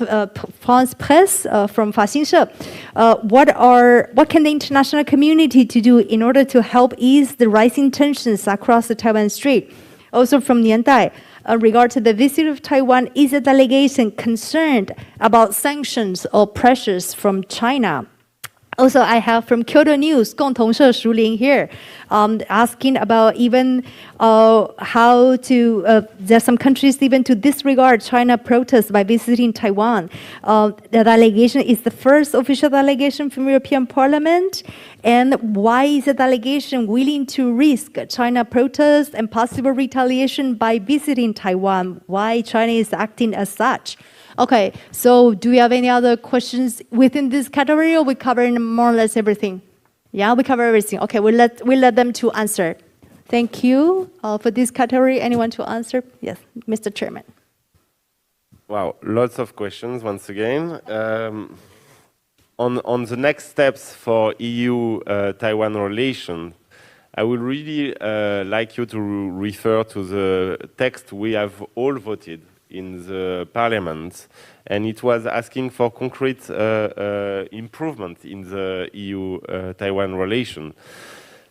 France Presse, from Faxinse. What can the international community to do in order to help ease the rising tensions across the Taiwan Strait? Also from Niandai, regard to the visit of Taiwan, is the delegation concerned about sanctions or pressures from China? Also, I have from Kyoto News, 共同社淑玲 here, asking about even how to, there's some countries even to disregard China protests by visiting Taiwan. The delegation is the first official delegation from European Parliament. And why is the delegation willing to risk China protests and possible retaliation by visiting Taiwan? Why China is acting as such? Okay, so do you have any other questions within this category, or we covering more or less everything? Yeah, we cover everything. Okay, we'll let them to answer. Thank you for this category. Anyone to answer? Yes, Mr. Chairman. Wow, lots of questions once again. On the next steps for EU-Taiwan relations, I would really like you to refer to the text we have all voted in the Parliament, and it was asking for concrete improvement in the EU-Taiwan relation.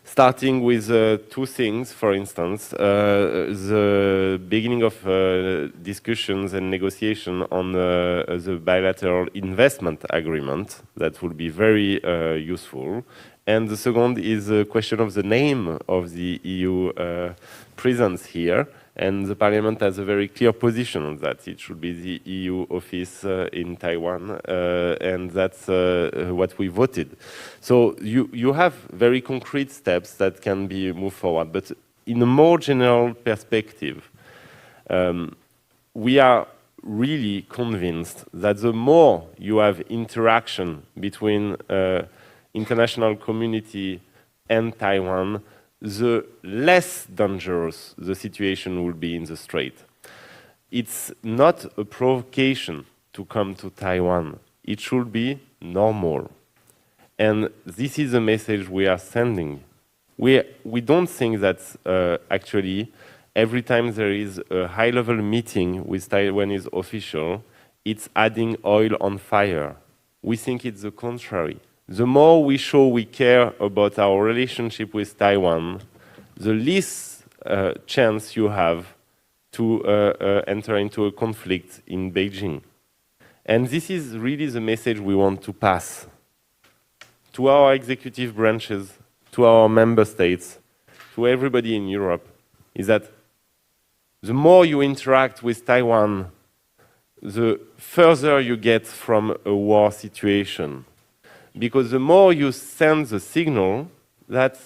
Starting with two things, for instance, the beginning of discussions and negotiation on the bilateral investment agreement, that will be very useful. And the second is the question of the name of the EU presence here. And the Parliament has a very clear position on that. It should be the EU office in Taiwan, and that's what we voted. So you have very concrete steps that can be moved forward. But in a more general perspective, we are really convinced that the more you have interaction between international community and Taiwan, the less dangerous the situation will be in the Strait. It's not a provocation to come to Taiwan. It should be normal. And this is the message we are sending. We don't think that actually every time there is a high-level meeting with Taiwanese official, it's adding oil on fire. We think it's the contrary. The more we show we care about our relationship with Taiwan, the less chance you have to enter into a conflict in Beijing. And this is really the message we want to pass to our executive branches, to our member states, to everybody in Europe, is that the more you interact with Taiwan, the further you get from a war situation. Because the more you send the signal that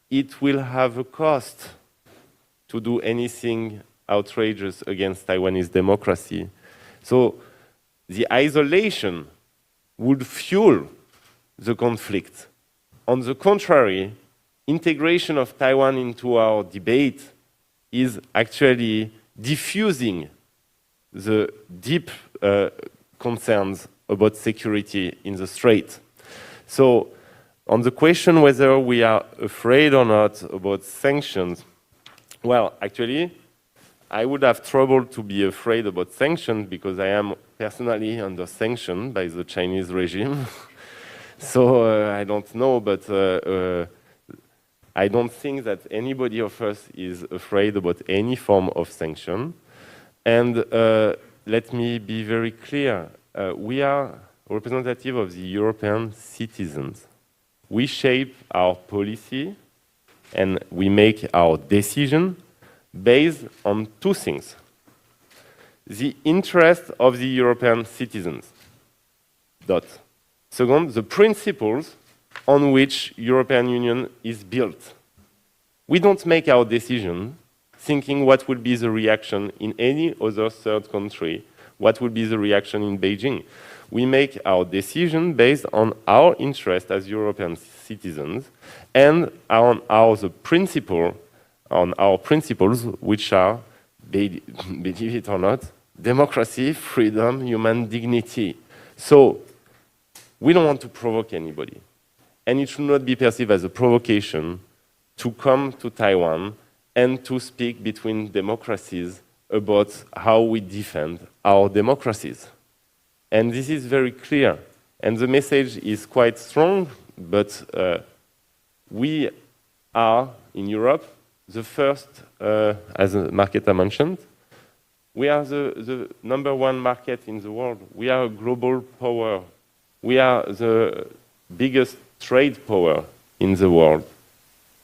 it will have a cost to do anything outrageous against Taiwanese democracy. So the isolation would fuel the conflict. On the contrary, integration of Taiwan into our debate is actually diffusing the deep concerns about security in the Strait. So, on the question whether we are afraid or not about sanctions, well, actually, I would have trouble to be afraid about sanctions because I am personally under sanction by the Chinese regime. So I don't know, but I don't think that anybody of us is afraid about any form of sanction. And let me be very clear. We are representative of the European citizens. We shape our policy and we make our decision based on two things. The interest of the European citizens. Dot. Second, the principles on which European Union is built. We don't make our decision thinking what will be the reaction in any other third country, what will be the reaction in Beijing. We make our decision based on our interest as European citizens and on our principles, which are, believe it or not, democracy, freedom, human dignity. So we don't want to provoke anybody. And it should not be perceived as a provocation to come to Taiwan and to speak between democracies about how we defend our democracies. And this is very clear. And the message is quite strong, but we are, in Europe, the first, as Marketa mentioned, we are the #1 market in the world. We are a global power. We are the biggest trade power in the world.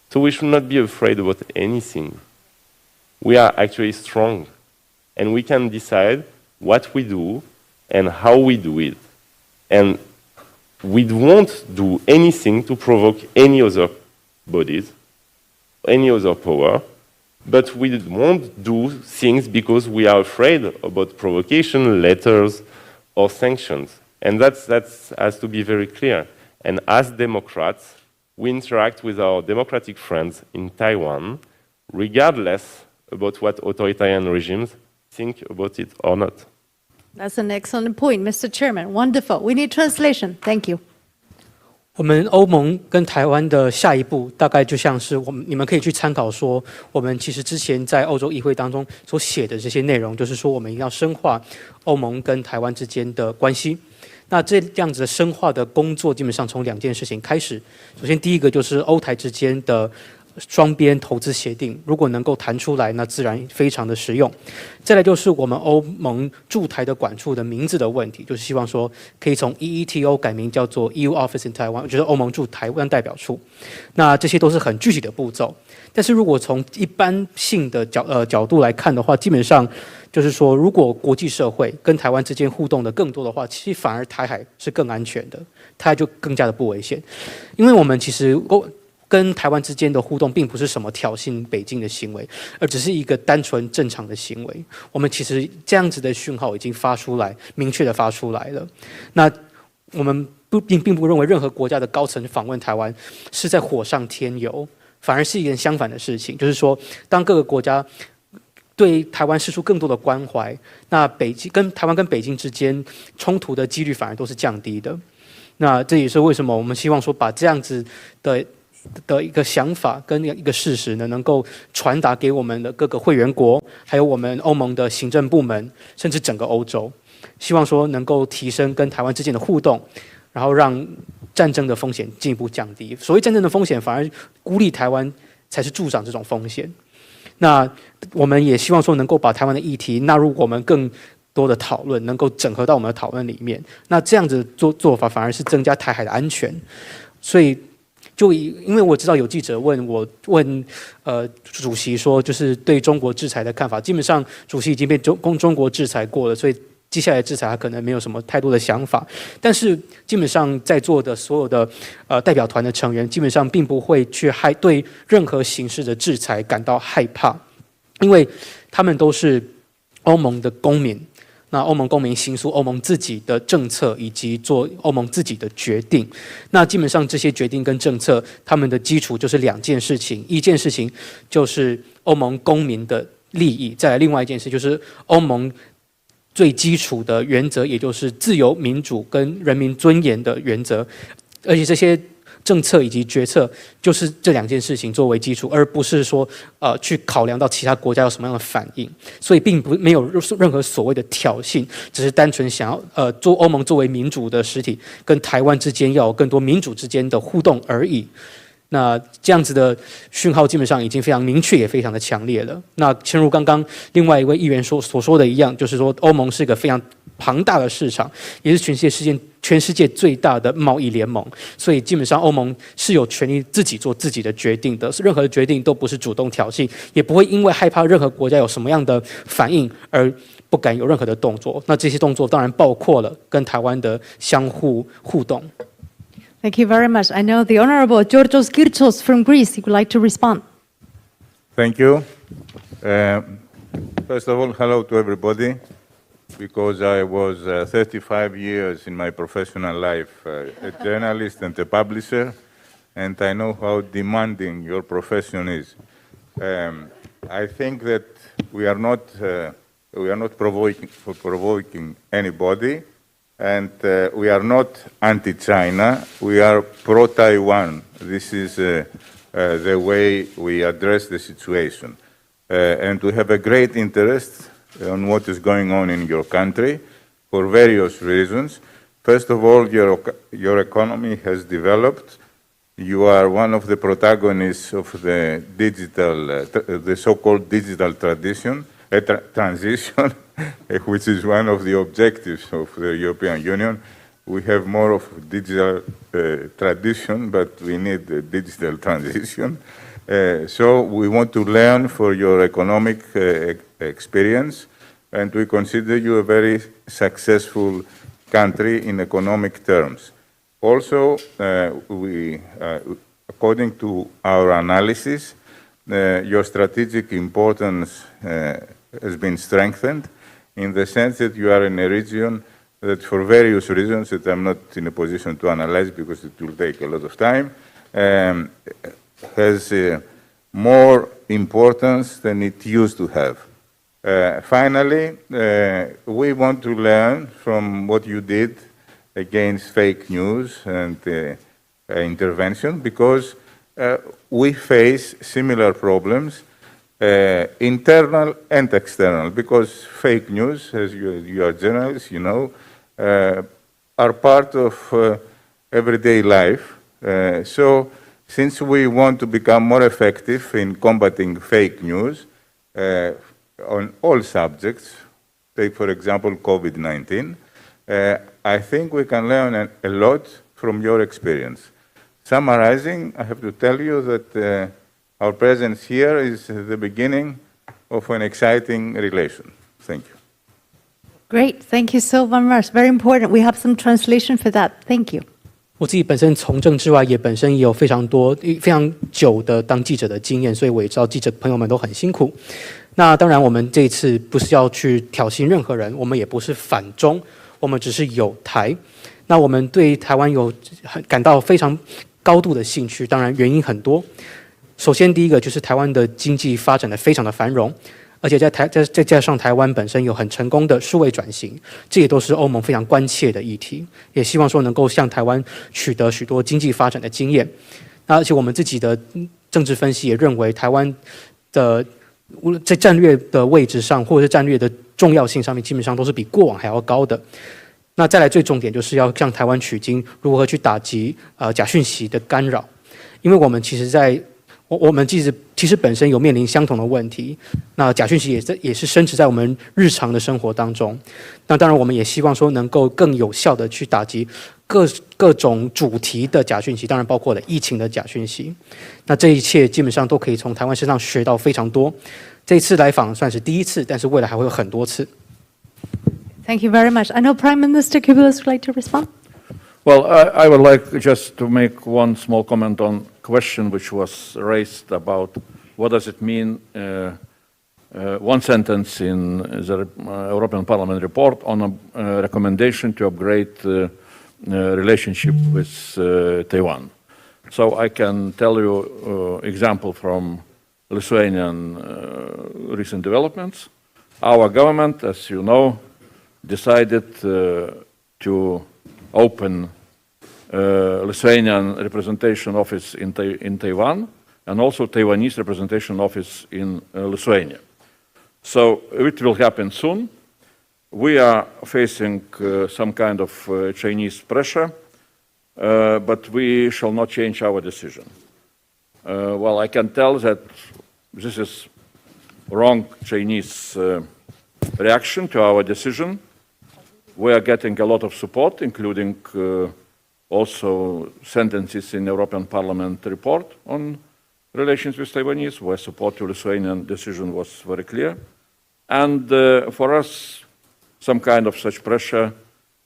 So we should not be afraid about anything. We are actually strong, and we can decide what we do and how we do it. And we won't do anything to provoke any other bodies, any other power, but we won't do things because we are afraid about provocation, letters, or sanctions. And that has to be very clear. And as Democrats, we interact with our democratic friends in Taiwan, regardless about what authoritarian regimes think about it or not. That's an excellent point, Mr. Chairman. Wonderful. We need translation. Thank you. 我们欧盟跟台湾的下一步，大概就像是你们可以去参考说，我们其实之前在欧洲议会当中所写的这些内容，就是说我们要深化欧盟跟台湾之间的关系。那这样子的深化的工作，基本上从2件事情开始。首先，第一个就是欧台之间的双边投资协定，如果能够谈出来，那自然非常的实用。再来就是我们欧盟驻台的管处的名字的问题，就是希望说可以从 EETO 改名叫做 EU Office in Taiwan， 就是欧盟驻台湾代表处。那这些都是很具体的步骤。但是如果从一般性的角度来看的话，基本上就是说，如果国际社会跟台湾之间互动的更多的话，其实反而台海是更安全的，台海就更加的不危险，因为我们其实跟台湾之间的互动并不是什么挑衅北京的行为，而只是一个单纯正常的行为。我们其实这样子的讯号已经发出来，明确的发出来了。那我们并不认为任何国家的高层访问台湾是在火上添油，反而是一件相反的事情，就是说，当各个国家对台湾释出更多的关怀，那台湾跟北京之间冲突的几率反而都是降低的。那这也是为什么我们希望说把这样子的一个想法跟一个事实呢，能够传达给我们的各个会员国，还有我们欧盟的行政部门，甚至整个欧洲，希望说能够提升跟台湾之间的互动，然后让战争的风险进一步降低。所谓战争的风险，反而孤立台湾才是助长这种风险。那我们也希望说能够把台湾的议题纳入我们更多的讨论，能够整合到我们的讨论里面。那这样子做法反而是增加台海的安全。所以因为我知道有记者问主席说，就是对中国制裁的看法，基本上主席已经被中国制裁过了，所以接下来制裁他可能没有什么太多的想法。但是基本上在座的所有的代表团的成员，基本上并不会去对任何形式的制裁感到害怕，因为他们都是欧盟的公民。那欧盟公民行使欧盟自己的政策，以及做欧盟自己的决定。那基本上这些决定跟政策，他们的基础就是2件事情。一件事情就是欧盟公民的利益，再来另外一件事就是欧盟最基础的原则，也就是自由、民主跟人民尊严的原则。而且政策以及决策就是这2件事情作为基础，而不是说去考量到其他国家有什么样的反应。所以并没有任何所谓的挑衅，只是单纯想要做欧盟作为民主的实体，跟台湾之间要有更多民主之间的互动而已。那这样子的讯号基本上已经非常明确，也非常的强烈了。那正如刚刚另外一位议员所说的一样，就是说欧盟是一个非常庞大的市场，也是全世界最大的贸易联盟，所以基本上欧盟是有权利自己做自己的决定的，任何的决定都不是主动挑衅，也不会因为害怕任何国家有什么样的反应而不敢有任何的动作。那这些动作当然包括了跟台湾的相互互动。Thank you very much. I know the Honorable Georgios Kyrtsos from Greece, he would like to respond. Thank you. First of all, hello to everybody, because I was 35 years in my professional life a journalist and a publisher, and I know how demanding your profession is. I think that we are not provoking anybody. And we are not anti-China, we are pro-Taiwan. This is the way we address the situation. And we have a great interest on what is going on in your country for various reasons. First of all, your economy has developed. You are one of the protagonists of the the so-called digital transition, which is one of the objectives of the European Union. We have more of digital tradition, but we need a digital transition. So we want to learn for your economic experience, and we consider you a very successful country in economic terms. Also, according to our analysis, your strategic importance has been strengthened in the sense that you are in a region that, for various reasons that I'm not in a position to analyze because it will take a lot of time, has more importance than it used to have. Finally, we want to learn from what you did against fake news and intervention, because we face similar problems, internal and external, because fake news, as you are journalists, you know, are part of everyday life. So since we want to become more effective in combating fake news on all subjects, take for example COVID-19, I think we can learn a lot from your experience. Summarizing, I have to tell you that our presence here is the beginning of an exciting relation. Thank you. Great, thank you so very much. Very important. We have some translation for that. Thank you. 我自己本身从政之外，也本身也有非常久的当记者的经验，所以我也知道记者朋友们都很辛苦。那当然，我们这一次不是要去挑衅任何人，我们也不是反中，我们只是友台。那我们对台湾有感到非常高度的兴趣，当然原因很多。首先，第一个就是台湾的经济发展的非常的繁荣，而且再加上台湾本身有很成功的数位转型，这也都是欧盟非常关切的议题。也希望说能够向台湾取得许多经济发展的经验。那而且我们自己的政治分析也认为，台湾的在战略的位置上，或者是战略的重要性上面，基本上都是比过往还要高的。那再来最重点就是要向台湾取经，如何去打击假讯息的干扰，因为我们其实本身有面临相同的问题，那假讯息也是深植在我们日常的生活当中。那当然，我们也希望说能够更有效的去打击各种主题的假讯息，当然包括了疫情的假讯息。那这一切基本上都可以从台湾身上学到非常多。这一次来访算是第一次，但是未来还会有很多次。Thank you very much. I know Prime Minister Kyrtsos would like to respond. Well, I would like just to make one small comment on question which was raised about what does it mean, one sentence in the European Parliament report on a recommendation to upgrade relationship with Taiwan. So I can tell you example from Lithuanian recent developments. Our government, as you know, decided to open Lithuanian representation office in Taiwan, and also Taiwanese representation office in Lithuania. So it will happen soon. We are facing some kind of Chinese pressure, but we shall not change our decision. Well, I can tell that this is wrong Chinese reaction to our decision. We are getting a lot of support, including also sentences in European Parliament report on relations with Taiwanese, where support to Lithuanian decision was very clear. And for us, some kind of such pressure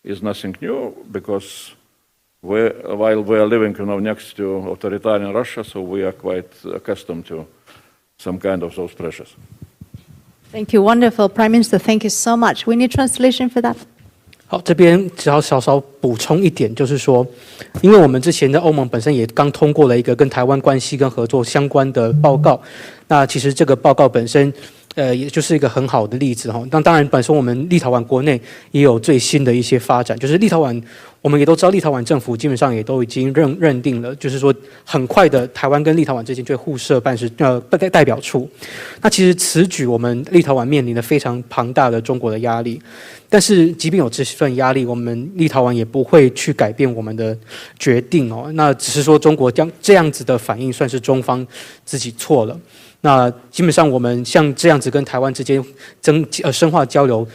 is nothing new, because while we are living next to authoritarian Russia, so we are quite accustomed to some kind of those pressures. Thank you, wonderful. Prime Minister, thank you so much. We need translation for that. 好，这边只要稍稍补充一点，就是说，因为我们之前的欧盟本身也刚通过了一个跟台湾关系跟合作相关的报告，那其实这个报告本身，也就是一个很好的例子哈。那当然，本身我们立陶宛国内也有最新的一些发展，就是立陶宛，我们也都知道，立陶宛政府基本上也都已经认定了，就是说很快的，台湾跟立陶宛之间就会互设代表处。那其实此举，我们立陶宛面临了非常庞大的中国的压力。但是，即便有这份压力，我们立陶宛也不会去改变我们的决定哦。那只是说，中国这样子的反应，算是中方自己错了。那基本上，我们像这样子跟台湾之间深化交流，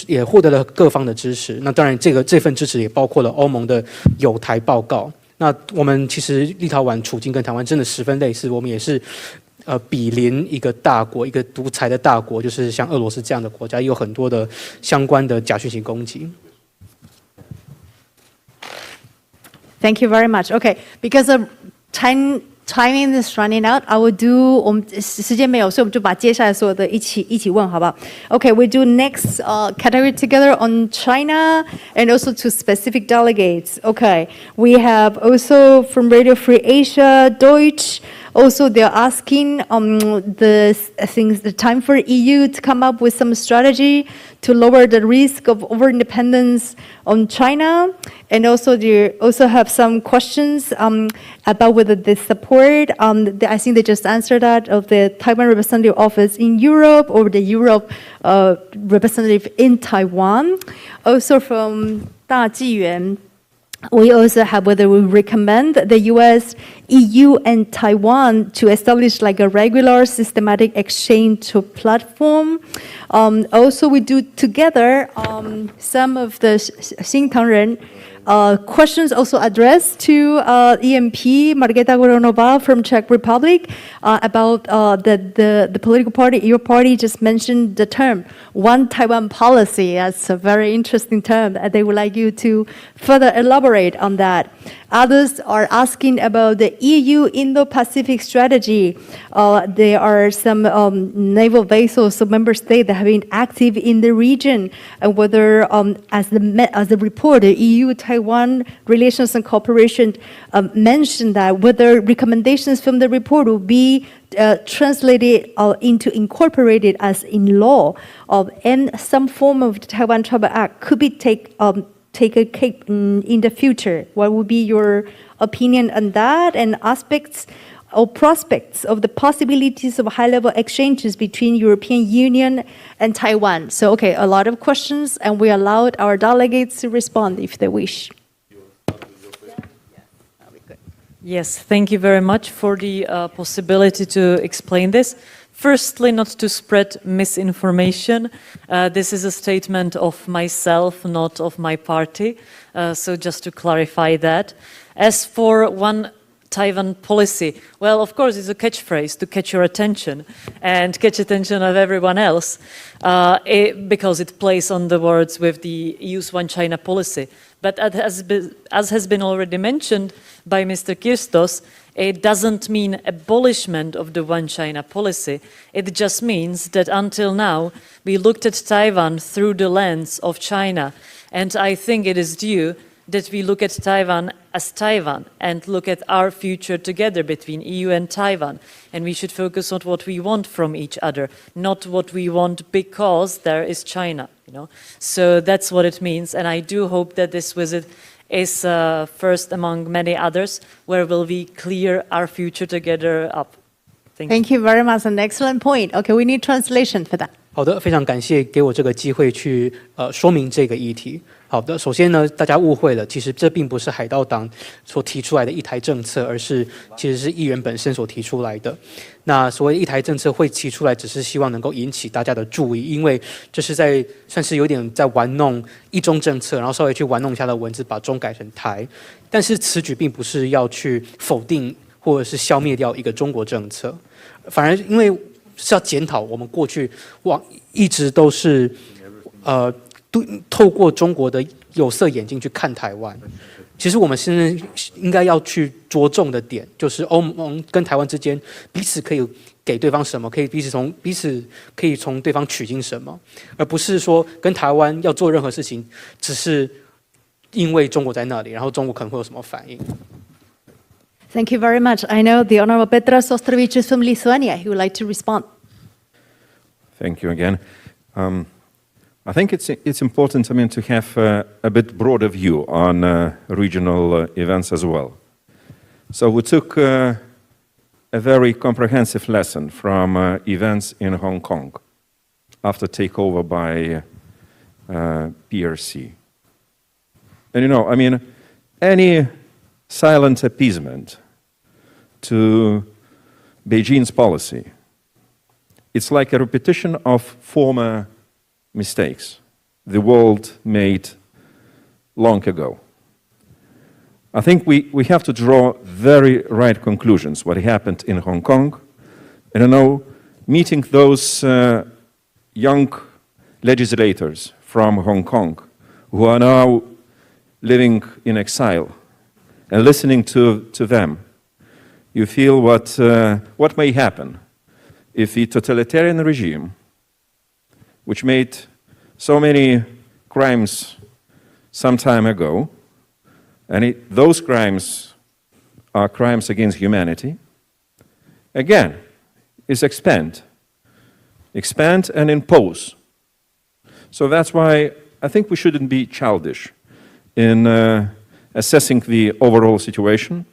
也获得了各方的支持。那当然，这份支持也包括了欧盟的友台报告。那我们其实立陶宛处境跟台湾真的十分类似，我们也是。比邻一个大国，一个独裁的大国，就是像俄罗斯这样的国家，也有很多的相关的假讯息攻击。Thank you very much. Okay, because of timing is running out, I will do. 我们时间没有，所以我们就把接下来所有的一起问，好不好 ？Okay, we do next category together on China and also to specific delegates. Okay, we have also from Radio Free Asia, Deutsch. Also, they're asking the time for EU to come up with some strategy to lower the risk of over-independence on China. And also, they also have some questions about whether they support, I think they just answered that, of the Taiwan representative office in Europe or the Europe representative in Taiwan. Also from 大纪元, we also have whether we recommend the US, EU, and Taiwan to establish like a regular systematic exchange platform. Also, we do together some of the 新唐人 questions also addressed to EMP Margeta Goronova from Czech Republic about the political party. Your party just mentioned the term "One Taiwan policy." That's a very interesting term. They would like you to further elaborate on that. Others are asking about the EU Indo-Pacific strategy. There are some naval vessels of member states that have been active in the region, and whether, as the report, the EU-Taiwan relations and cooperation mentioned that whether recommendations from the report will be translated into incorporated as in law, and some form of the Taiwan Travel Act could be take a cake in the future. What would be your opinion on that, and aspects or prospects of the possibilities of high-level exchanges between European Union and Taiwan? So, okay, a lot of questions, and we allowed our delegates to respond if they wish. Yes, thank you very much for the possibility to explain this. Firstly, not to spread misinformation. This is a statement of myself, not of my party. So just to clarify that. As for one Taiwan policy, well, of course, it's a catchphrase to catch your attention and catch attention of everyone else because it plays on the words with the EU's One China policy. But as has been already mentioned by Mr. Kirstos, it doesn't mean abolishment of the One China policy. It just means that until now, we looked at Taiwan through the lens of China. And I think it is due that we look at Taiwan as Taiwan and look at our future together between EU and Taiwan. And we should focus on what we want from each other, not what we want because there is China. So that's what it means. And I do hope that this visit is first among many others, where will we clear our future together up. Thank you very much. An excellent point. Okay, we need translation for that. 好的，非常感谢给我这个机会去说明这个议题。好的，首先呢，大家误会了，其实这并不是海盗党所提出来的一台政策，而是其实是议员本身所提出来的。那所谓一台政策会提出来，只是希望能够引起大家的注意，因为这是算是有点在玩弄一中政策，然后稍微去玩弄一下的文字，把中改成台。但是此举并不是要去否定或者是消灭掉一个中国政策，反而因为是要检讨我们过去一直都是透过中国的有色眼镜去看台湾。其实我们现在应该要去着重的点，就是欧盟跟台湾之间彼此可以给对方什么，可以彼此可以从对方取经什么，而不是说跟台湾要做任何事情，只是因为中国在那里，然后中国可能会有什么反应。Thank you very much. I know the Honorable Petras Ostrovicius from Lithuania. He would like to respond. Thank you again. I think it's important, to have a bit broader view on regional events as well. So we took a very comprehensive lesson from events in Hong Kong after takeover by PRC. And any silent appeasement to Beijing's policy, it's like a repetition of former mistakes the world made long ago. I think we have to draw very right conclusions what happened in Hong Kong. And meeting those young legislators from Hong Kong who are now living in exile and listening to them, you feel what may happen if the totalitarian regime, which made so many crimes some time ago, and those crimes are crimes against humanity, again, is expand and impose. So that's why I think we shouldn't be childish in assessing the overall situation.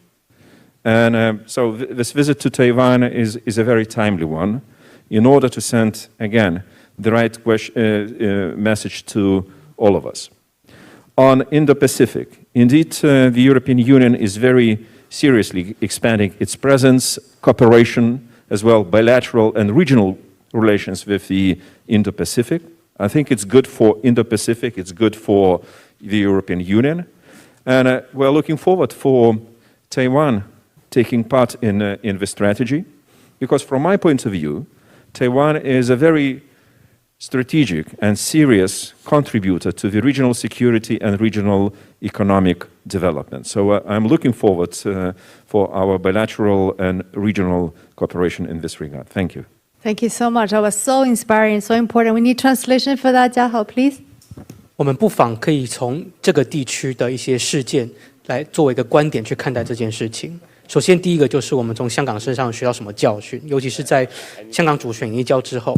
And so this visit to Taiwan is a very timely one in order to send, again, the right message to all of us. On Indo-Pacific, indeed, the European Union is very seriously expanding its presence, cooperation, as well bilateral and regional relations with the Indo-Pacific. I think it's good for Indo-Pacific, it's good for the European Union. And we're looking forward for Taiwan taking part in this strategy, because from my point of view, Taiwan is a very strategic and serious contributor to the regional security and regional economic development. So I'm looking forward for our bilateral and regional cooperation in this regard. Thank you. Thank you so much. That was so inspiring, so important. We need translation for that. 家豪, please. 我们不妨可以从这个地区的一些事件来作为一个观点去看待这件事情。首先，第一个就是我们从香港身上学到什么教训，尤其是在香港主权移交之后。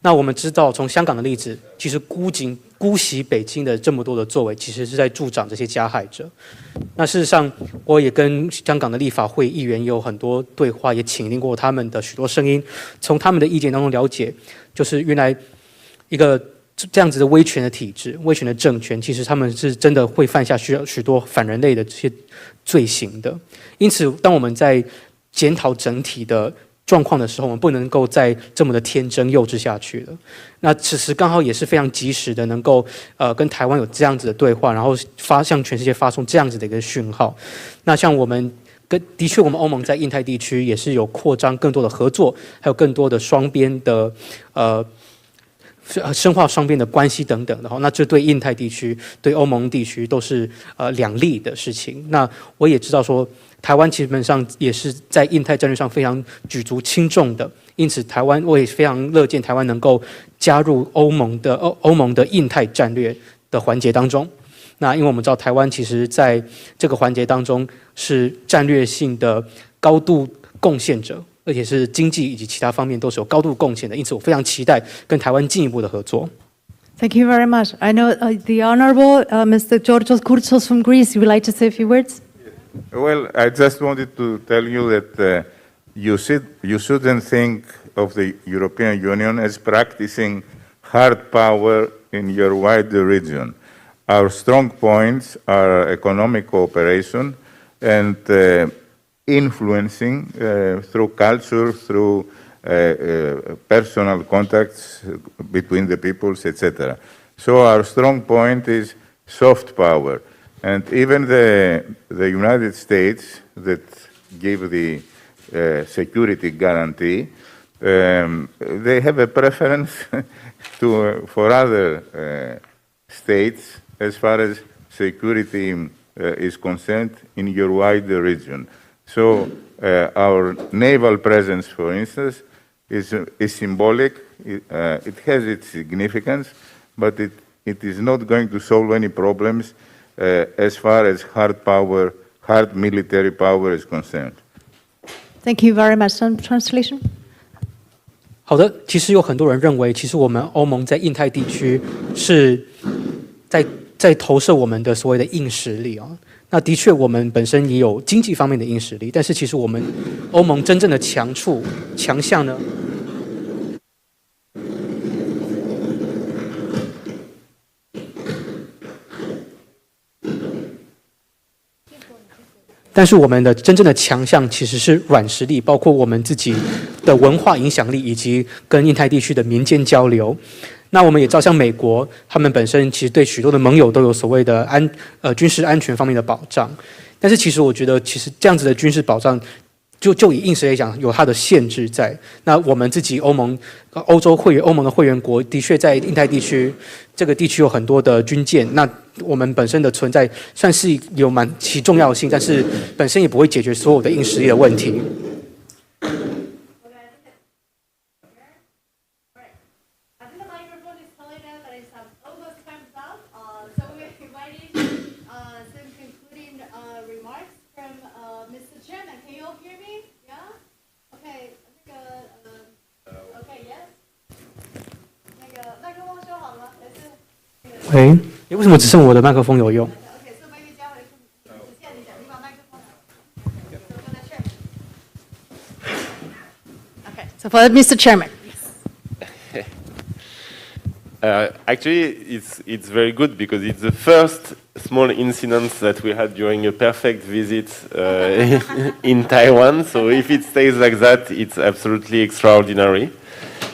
那我们知道，从香港的例子，其实姑息北京的这么多的作为，其实是在助长这些加害者。那事实上，我也跟香港的立法会议员有很多对话，也倾听过他们的许多声音，从他们的意见当中了解，就是原来一个这样子的威权的体制、威权的政权，其实他们是真的会犯下许多反人类的这些罪行的。因此，当我们在检讨整体的状况的时候，我们不能够再这么的天真幼稚下去了。那此时刚好也是非常及时的，能够跟台湾有这样子的对话，然后向全世界发送这样子的一个讯号。那像我们的确，我们欧盟在印太地区也是有扩张更多的合作，还有更多的双边的深化双边的关系等等的。那这对印太地区、对欧盟地区都是两利的事情。那我也知道说，台湾基本上也是在印太战略上非常举足轻重的，因此我也非常乐见台湾能够加入欧盟的印太战略的环节当中。那因为我们知道台湾其实在这个环节当中是战略性的高度贡献者，而且是经济以及其他方面都是有高度贡献的，因此我非常期待跟台湾进一步的合作。Thank you very much. I know the Honorable Mr. Georgios Kourtsos from Greece, you would like to say a few words? Well, I just wanted to tell you that you shouldn't think of the European Union as practicing hard power in your wider region. Our strong points are economic cooperation and influencing through culture, through personal contacts between the peoples, etc. So our strong point is soft power. And even the United States that give the security guarantee, they have a preference for other states as far as security is concerned in your wider region. So our naval presence, for instance, is symbolic. It has its significance, but it is not going to solve any problems as far as hard military power is concerned. Thank you very much. Some translation? 好的，其实有很多人认为，其实我们欧盟在印太地区是在投射我们的所谓的硬实力啊。那的确，我们本身也有经济方面的硬实力，但是其实我们欧盟真正的强项呢？但是我们的真正的强项其实是软实力，包括我们自己的文化影响力，以及跟印太地区的民间交流。那我们也知道，像美国，他们本身其实对许多的盟友都有所谓的军事安全方面的保障。但是其实我觉得，其实这样子的军事保障，就以硬实力来讲，有它的限制在。那我们自己欧盟的会员国，的确在印太地区这个地区有很多的军舰。那我们本身的存在算是有其重要性，但是本身也不会解决所有的硬实力的问题。喂，为什么只剩我的麦克风有用？ So for Mr. Chairman. Actually, it's very good because it's the first small incident that we had during a perfect visit in Taiwan. So if it stays like that, it's absolutely extraordinary.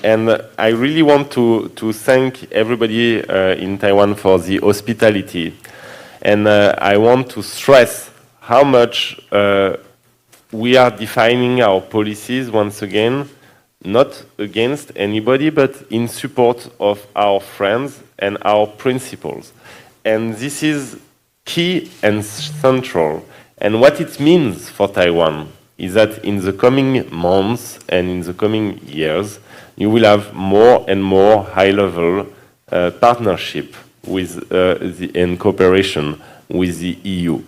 And I really want to thank everybody in Taiwan for the hospitality. And I want to stress how much we are defining our policies once again, not against anybody, but in support of our friends and our principles. And this is key and central. And what it means for Taiwan is that in the coming months and in the coming years, you will have more and more high-level partnership with and cooperation with the EU.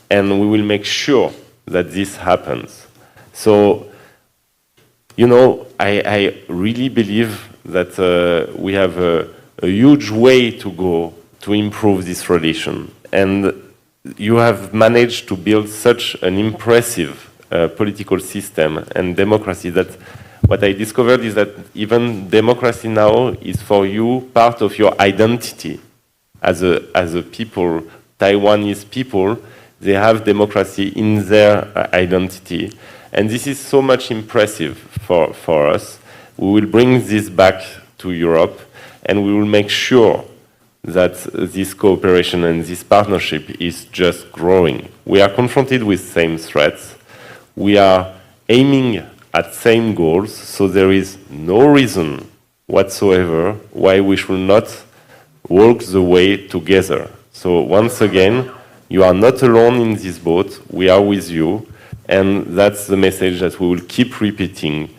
And we will make sure that this happens. So, you know, I really believe that we have a huge way to go to improve this relation. And you have managed to build such an impressive political system and democracy that what I discovered is that even democracy now is for you part of your identity as a people, Taiwanese people. They have democracy in their identity. And this is so much impressive for us. We will bring this back to Europe and we will make sure that this cooperation and this partnership is just growing. We are confronted with same threats. We are aiming at same goals, so there is no reason whatsoever why we should not walk the way together. So once again, you are not alone in this boat, we are with you, and that's the message that we will keep repeating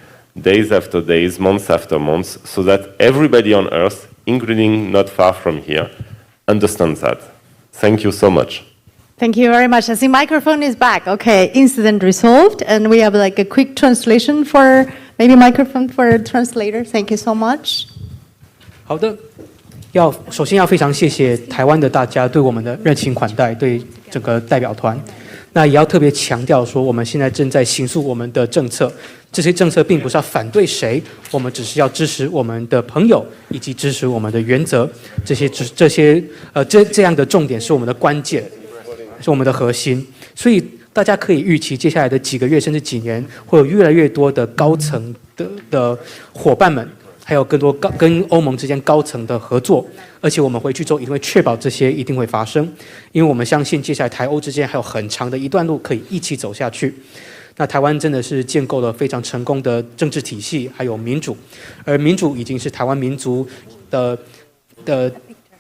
days after days, months after months, so that everybody on earth, including not far from here, understands that. Thank you so much. Thank you very much. I think microphone is back. Okay, incident resolved. And we have like a quick translation for, maybe microphone for translator. Thank you so much. 好的，首先要非常谢谢台湾的大家对我们的热情款待，对整个代表团。那也要特别强调说，我们现在正在形塑我们的政策，这些政策并不是要反对谁，我们只是要支持我们的朋友，以及支持我们的原则。这样的重点是我们的关键，是我们的核心。所以大家可以预期，接下来的几个月甚至几年，会有越来越多的高层的伙伴们，还有更多跟欧盟之间高层的合作。而且我们回去之后一定会确保这些一定会发生，因为我们相信接下来台欧之间还有很长的一段路可以一起走下去。那台湾真的是建构了非常成功的政治体系，还有民主，而民主已经是台湾民族的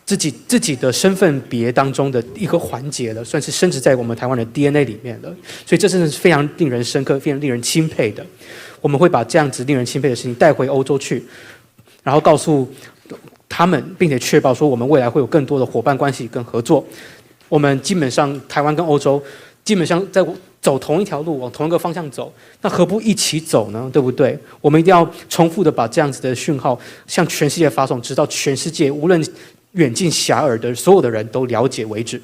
自己的身份别当中的一个环节了，算是深植在我们台湾的 DNA 里面了。所以这真的是非常令人深刻、非常令人钦佩的。我们会把这样子令人钦佩的事情带回欧洲去，然后告诉他们，并且确保说我们未来会有更多的伙伴关系跟合作。我们基本上台湾跟欧洲基本上在走同一条路，往同一个方向走，那何不一起走呢？对不对？我们一定要重复的把这样子的讯号向全世界发送，直到全世界无论远近狭迩的所有的人都了解为止。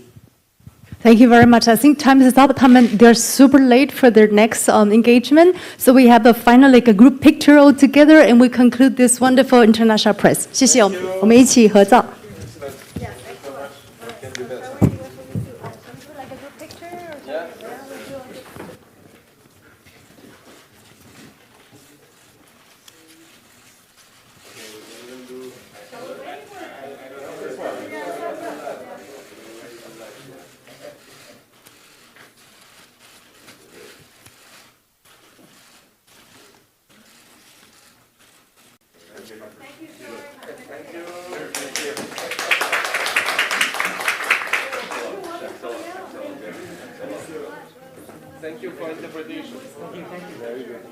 Thank you very much. I think time is up. They're super late for their next engagement. So we have a final a group picture all together and we conclude this wonderful international press. 谢谢我们一起合照。Thank you for interpretation. Very good.